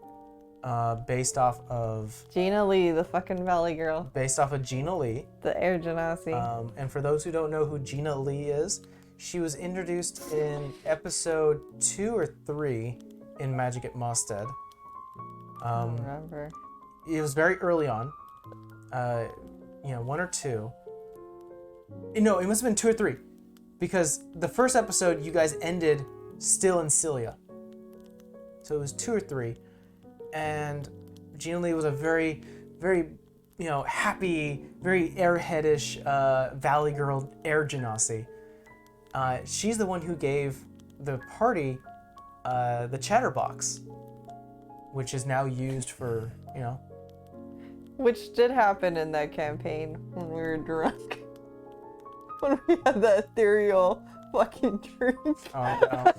based off of Gina Lee, the fucking Valley girl. Based off of Gina Lee. The Air Genasi. And for those who don't know who Gina Lee is, she was introduced in episode 2 or 3 in Magic at Mostead. I don't remember. It was very early on. 1 or 2. No, it must have been 2 or 3. Because the first episode, you guys ended still in Cilia. So it was 2 or 3. And Gina Lee was a very, very, happy, very airheadish Valley Girl Air Genasi. She's the one who gave the party the chatterbox. which is now used for, you know. Which did happen in that campaign when we were drunk. When we had that ethereal fucking drink. Oh no.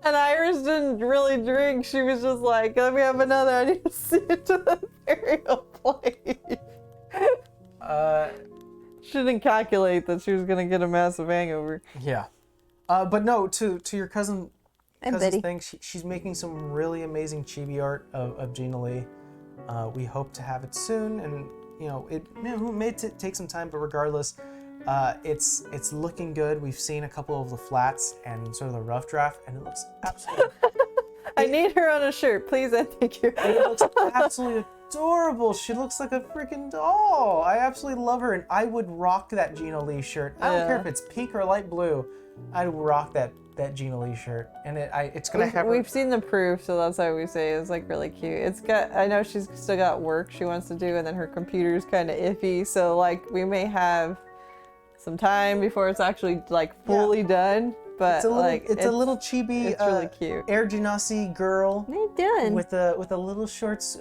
And Iris didn't really drink. She was just like, let me have another. I need to see it to the ethereal plate. She didn't calculate that she was going to get a massive hangover. Yeah. But no, to your cousin's Betty. thing, she's making some really amazing chibi art of Gina Lee. We hope to have it soon, and you know, it may take some time, but regardless, it's looking good. We've seen a couple of the flats and sort of the rough draft, and it looks absolutely. I need her on a shirt, please and thank you. It looks absolutely adorable. She looks like a freaking doll. I absolutely love her, and I would rock that Gina Lee shirt. I don't care if it's pink or light blue. I'd rock that Gina Lee shirt, and it's gonna have. We've seen the proof, so that's why we say it's like really cute. It's got. I know she's still got work she wants to do, and then her computer's kind of iffy, so like we may have some time before it's actually like fully done. But it's a little chibi. It's really cute. Air Genasi girl. What are you doing? With a little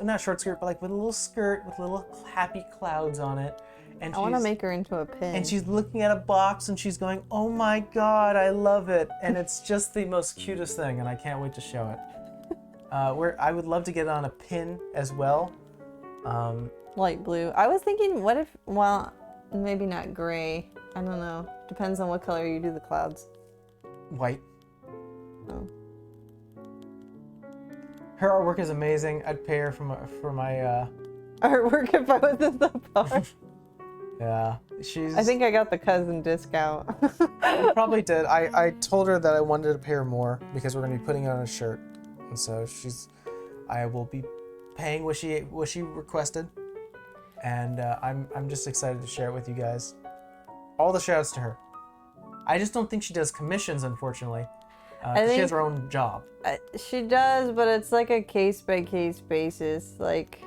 not short skirt, but like with a little skirt with little happy clouds on it. And I want to make her into a pin. And she's looking at a box and she's going, "Oh my god, I love it!" And it's just the most cutest thing, and I can't wait to show it. I would love to get it on a pin as well. Light blue. I was thinking, what if? Well, maybe not gray. I don't know. Depends on what color you do the clouds. White. Oh. Her artwork is amazing. I'd pay her for my artwork if I was in the bar. Yeah, I think I got the cousin discount. I probably did. I told her that I wanted to pay her more because we're gonna be putting it on a shirt, and so I will be paying what she requested, and I'm just excited to share it with you guys. All the shout outs to her. I just don't think she does commissions, unfortunately. She has her own job. She does, but it's like a case-by-case basis. Like,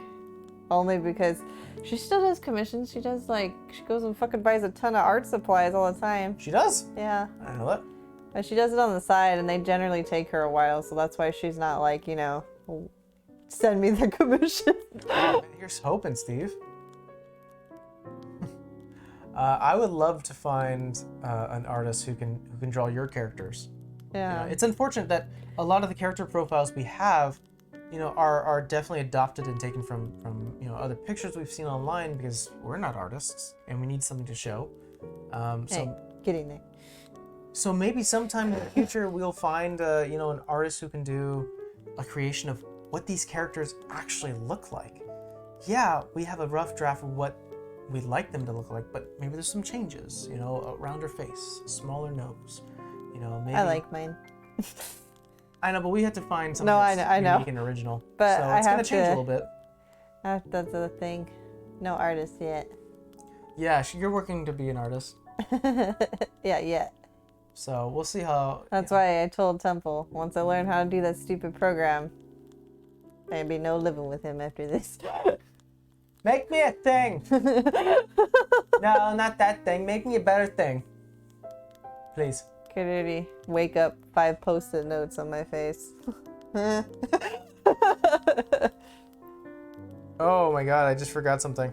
only because she still does commissions. She does, like, she goes and fucking buys a ton of art supplies all the time. She does? Yeah. I don't know that. But she does it on the side, and they generally take her a while, so that's why she's not like, you know, send me the commission. Here's hoping, Steve. I would love to find an artist who can draw your characters. Yeah. You know, it's unfortunate that a lot of the character profiles we have, you know, are definitely adopted and taken from you know, other pictures we've seen online because we're not artists and we need something to show. Getting there. So maybe sometime in the future we'll find you know, an artist who can do a creation of what these characters actually look like. Yeah, we have a rough draft of what we'd like them to look like, but maybe there's some changes. You know, a rounder face, a smaller nose. You know, maybe. I like mine. I know, but we had to find something I know. unique and original. But so I it's gonna change a little bit. That's the thing. No artist yet. Yeah, you're working to be an artist. Yeah. So we'll see how. That's why I told Temple, once I learn how to do that stupid program, there'd be no living with him after this. Make me a thing. No, not that thing. Make me a better thing. Please. Could already wake up 5 post-it notes on my face. Oh my god, I just forgot something.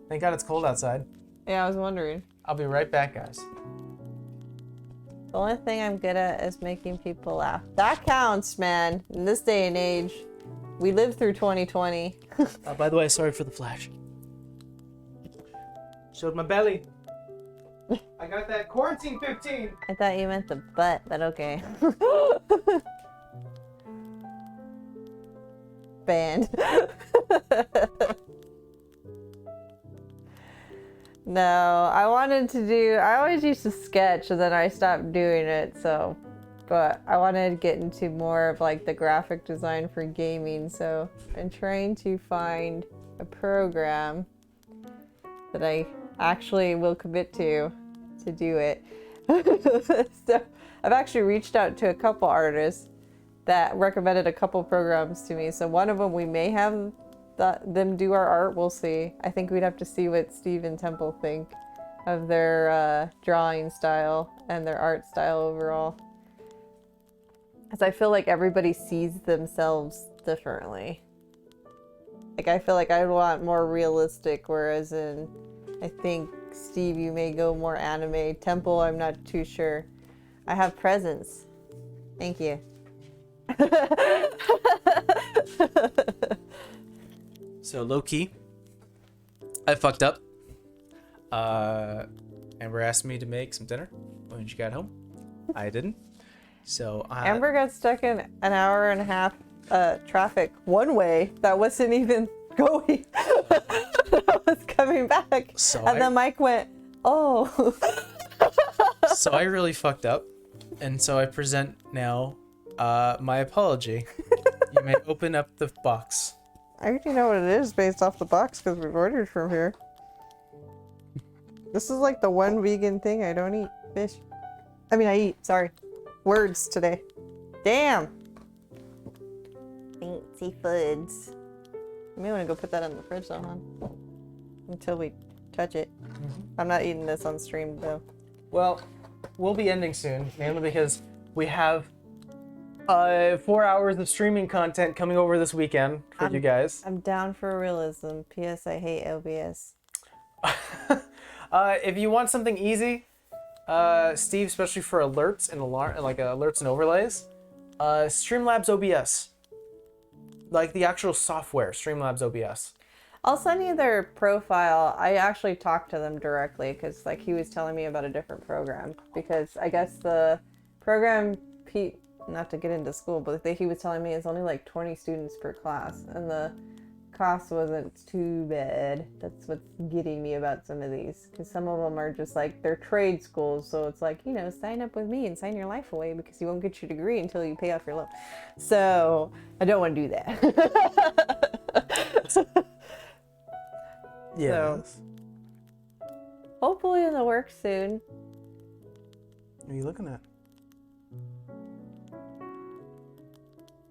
Thank god it's cold outside. Yeah, I was wondering. I'll be right back, guys. The only thing I'm good at is making people laugh. That counts, man. In this day and age. We lived through 2020. By the way, sorry for the flash. Showed my belly. I got that quarantine 15. I thought you meant the butt, but okay. Banned. No, I always used to sketch and then I stopped doing it, so. But I wanted to get into more of like the graphic design for gaming, so I'm trying to find a program that I actually will commit to do it. So I've actually reached out to a couple artists that recommended a couple programs to me. So one of them we may have them do our art. We'll see. I think we'd have to see what Steve and Temple think of their drawing style and their art style overall. Because I feel like everybody sees themselves differently. Like, I feel like I want more realistic, whereas I think, Steve, you may go more anime. Temple, I'm not too sure. I have presents. Thank you. So low key, I fucked up. Amber asked me to make some dinner when she got home. I didn't. So Amber got stuck in an hour and a half traffic one way that wasn't even going. That was coming back. And then Mike went, oh. So I really fucked up. And so I present now my apology. You may open up the box. I already know what it is based off the box because we've ordered from here. This is like the one vegan thing I don't eat. Fish. I mean, I eat. Sorry. Words today. Damn. Fancy foods. You may want to go put that in the fridge though, huh? Until we touch it. I'm not eating this on stream though. Well, we'll be ending soon, mainly because we have 4 hours of streaming content coming over this weekend for you guys. I'm down for realism. P.S. I hate OBS. If you want something easy, Steve, especially for alerts and alerts and overlays, Streamlabs OBS, like the actual software, Streamlabs OBS. I'll send you their profile. I actually talked to them directly because like he was telling me about a different program because I guess the program, not to get into school, but he was telling me it's only like 20 students per class and the cost wasn't too bad. That's what's getting me about some of these because some of them are just like they're trade schools, so it's like, you know, sign up with me and sign your life away because you won't get your degree until you pay off your loan. So I don't want to do that. Yeah. So, hopefully in the works soon. What are you looking at?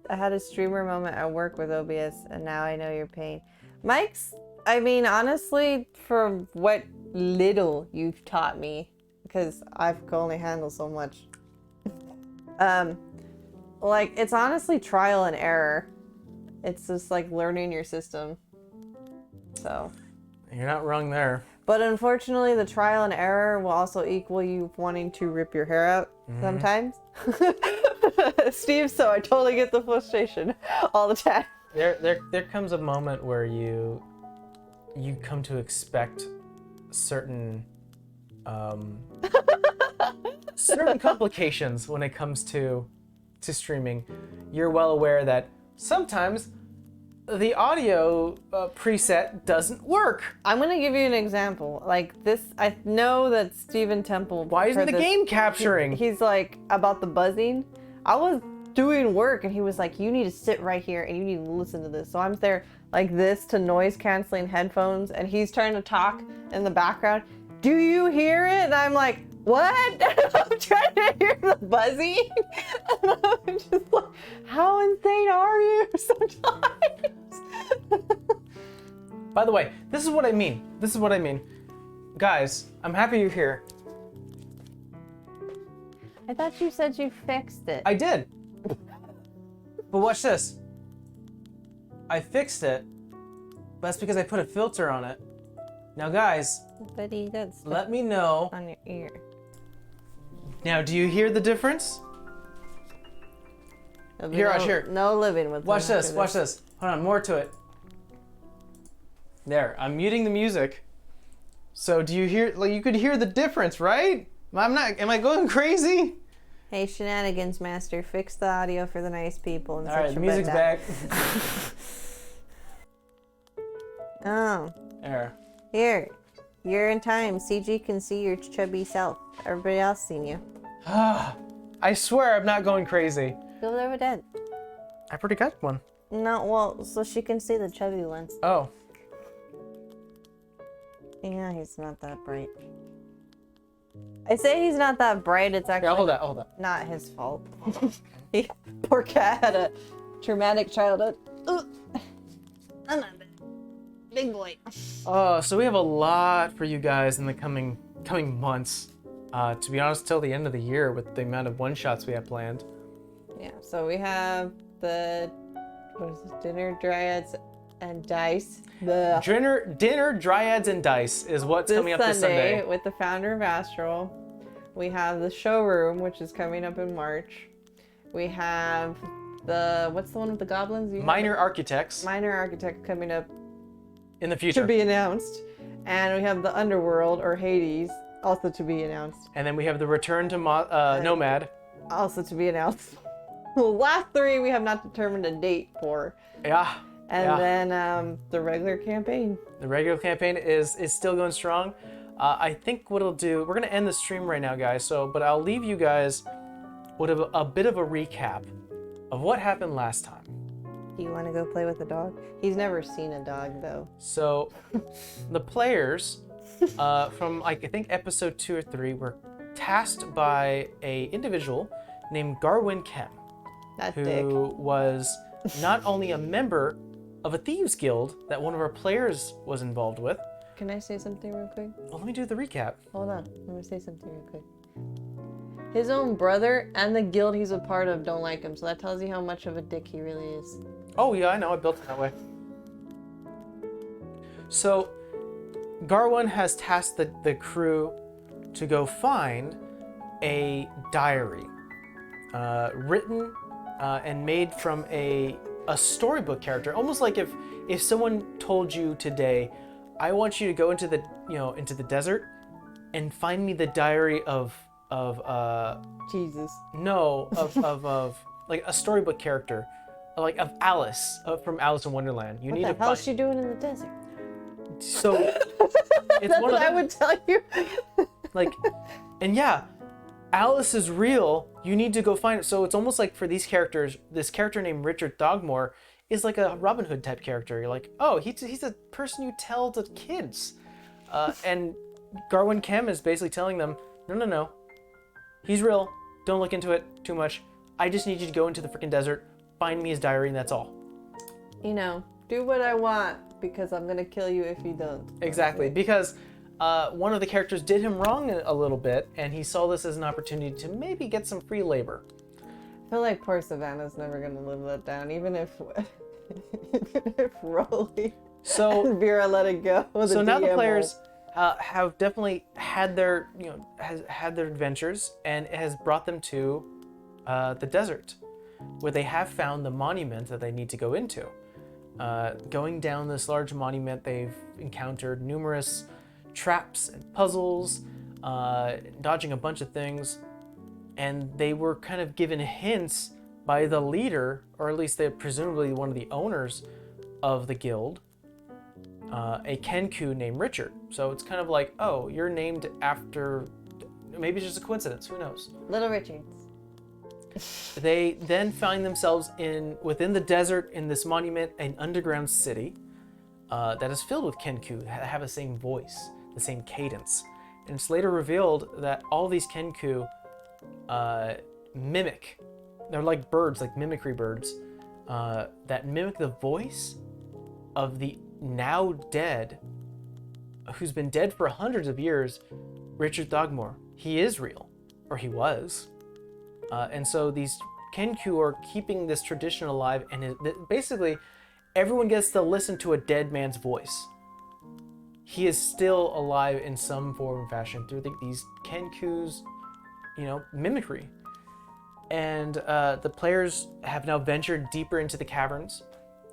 I had a streamer moment at work with OBS, and now I know your pain. Mike's, I mean, honestly, for what little you've taught me, because I can only handle so much. Like, it's honestly trial and error. It's just like learning your system. So. You're not wrong there. But unfortunately, the trial and error will also equal you wanting to rip your hair out sometimes. Steve, so I totally get the frustration all the time. There comes a moment where you come to expect certain certain complications when it comes to streaming. You're well aware that sometimes the audio preset doesn't work. I'm gonna give you an example. Like this, I know that Steven Temple. Why isn't the game capturing? He's like about the buzzing. I was doing work and he was like, you need to sit right here and you need to listen to this. So I'm there like this to noise canceling headphones and he's trying to talk in the background. Do you hear it? And I'm like, what? I'm trying to hear the buzzing. And I'm just like, how insane are you sometimes? By the way, this is what I mean. Guys, I'm happy you're here. I thought you said you fixed it. I did. But watch this. I fixed it, but that's because I put a filter on it. Now guys, Buddy, that's let me know. on your ear. Now, do you hear the difference? Here, watch here. No living with Watch this, watch this. Hold on, more to it. There, I'm muting the music. So do you hear, like you could hear the difference, right? Am I going crazy? Hey, Shenanigans Master, fix the audio for the nice people. And all right, the music's back. Oh. There. Here. You're in time. CG can see your chubby self. Everybody else seen you. I swear I'm not going crazy. Go over dead. I already got one. No, well, so she can see the chubby ones. Oh. Yeah, he's not that bright. I say he's not that bright, it's actually Here, hold that. not his fault. Poor cat had a traumatic childhood. I'm not bad. Big boy. So we have a lot for you guys in the coming months. To be honest, till the end of the year with the amount of one-shots we have planned. Yeah, so we have the, what is this, dinner, dryads, and dice. The Dinner, dryads, and dice is what's coming up this Sunday. with the founder of Astral. We have the showroom, which is coming up in March. We have the, what's the one with the goblins? Minor Architects. Minor Architect coming up in the future. To be announced. And we have the Underworld, or Hades, also to be announced. And then we have the Return to Nomad. Also to be announced. The last three we have not determined a date for. Yeah. And then the regular campaign. The regular campaign is still going strong. I think what it'll do, we're gonna end the stream right now, guys. But I'll leave you guys with a bit of a recap of what happened last time. Do you want to go play with the dog? He's never seen a dog though. So, the players from I think episode 2 or 3 were tasked by a individual named Garwin Kem, who was not only a member of a thieves guild that one of our players was involved with. Can I say something real quick? Well, let me do the recap. Hold on, let me say something real quick. His own brother and the guild he's a part of don't like him, so that tells you how much of a dick he really is. Oh yeah, I know, I built it that way. So, Garwin has tasked the crew to go find a diary written and made from a storybook character, almost like if someone told you today, I want you to go into the desert and find me the diary of Jesus. No, of like a storybook character, like of Alice from Alice in Wonderland. You what need the to hell find. is she doing in the desert? So it's That's one of what I them, would tell you. like, and yeah, Alice is real. You need to go find it. So it's almost like for these characters, this character named Richard Dogmore is like a Robin Hood type character. You're like, oh, he's a person you tell to kids, and Garwin Kem is basically telling them, no, he's real. Don't look into it too much. I just need you to go into the freaking desert, find me his diary, and that's all. You know, do what I want because I'm gonna kill you if you don't. Exactly, because one of the characters did him wrong a little bit, and he saw this as an opportunity to maybe get some free labor. I feel like poor Savannah's never gonna live that down, even if Rolly and Vera let it go. So now the players have definitely had their had their adventures, and it has brought them to the desert, where they have found the monument that they need to go into. Going down this large monument, they've encountered numerous traps and puzzles, dodging a bunch of things, and they were kind of given hints by the leader, or at least they're presumably one of the owners of the guild, a Kenku named Richard. So it's kind of like, oh, you're named after, maybe it's just a coincidence, who knows? Little Richards. They then find themselves within the desert in this monument, an underground city that is filled with Kenku that have the same voice, the same cadence. And it's later revealed that all these Kenku mimic. They're like birds, like mimicry birds, that mimic the voice of the now dead, who's been dead for hundreds of years, Richard Dogmore. He is real, or he was. And so these Kenku are keeping this tradition alive, and basically everyone gets to listen to a dead man's voice. He is still alive in some form or fashion through these Kenku's, mimicry. And the players have now ventured deeper into the caverns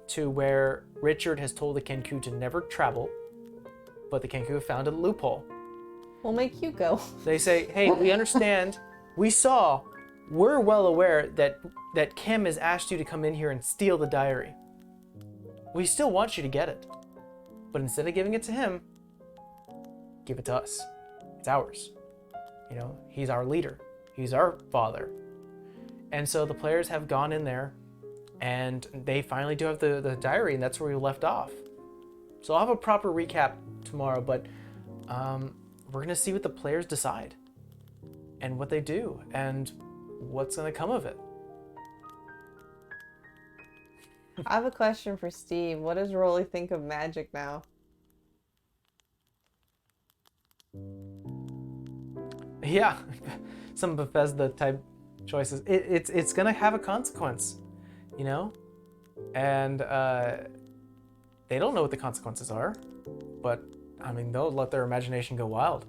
to where Richard has told the Kenku to never travel, but the Kenku have found a loophole. We'll make you go. They say, hey, we understand, we're well aware that Kim has asked you to come in here and steal the diary. We still want you to get it. But instead of giving it to him, give it to us. It's ours. He's our leader. He's our father. And so the players have gone in there, and they finally do have the diary, and that's where we left off. So I'll have a proper recap tomorrow, but we're going to see what the players decide and what they do and what's going to come of it. I have a question for Steve. What does Rolly think of magic now? Yeah, some Bethesda type choices. It's gonna have a consequence, you know, and they don't know what the consequences are, but I mean they'll let their imagination go wild.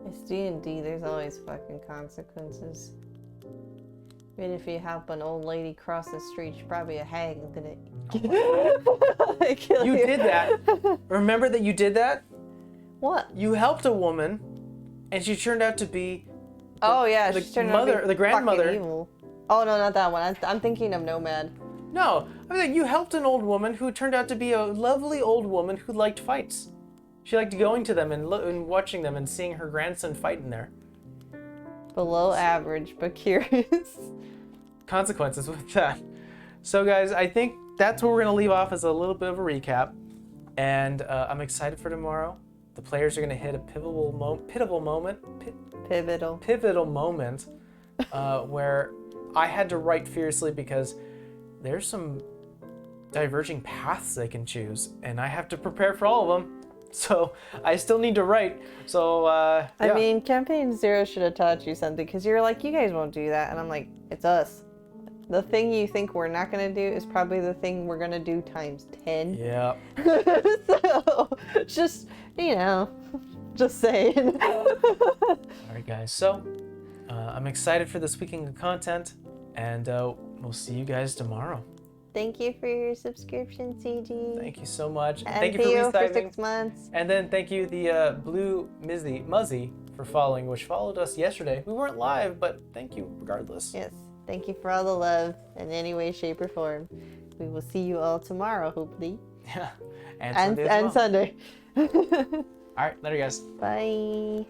It's D&D. There's always fucking consequences. Even if you help an old lady cross the street, she's probably a hag and gonna kill you. You did that. Remember that you did that? What? You helped a woman, and she turned out to be The she turned out to be the grandmother. evil. Oh no, not that one. I'm thinking of Nomad. No, I mean you helped an old woman who turned out to be a lovely old woman who liked fights. She liked going to them and watching them and seeing her grandson fight in there. Below average, but curious. Consequences with that. So guys, I think that's where we're gonna leave off as a little bit of a recap, and I'm excited for tomorrow. The players are gonna hit a pivotal moment where I had to write fiercely because there's some diverging paths they can choose, and I have to prepare for all of them. So I still need to write. So yeah. I mean, Campaign 0 should have taught you something, because you're like, you guys won't do that, and I'm like, it's us. The thing you think we're not gonna do is probably the thing we're gonna do times 10. Yeah. So just, you know, just saying. All right, guys. So I'm excited for this weekend of content, and we'll see you guys tomorrow. Thank you for your subscription, CG. Thank you so much. And thank you Theo for for 6 months. And then thank you the Blue Muzzy for following, which followed us yesterday. We weren't live, but thank you regardless. Yes. Thank you for all the love in any way, shape, or form. We will see you all tomorrow, hopefully. Yeah. And Sunday as well. Sunday. All right, later, guys. Bye.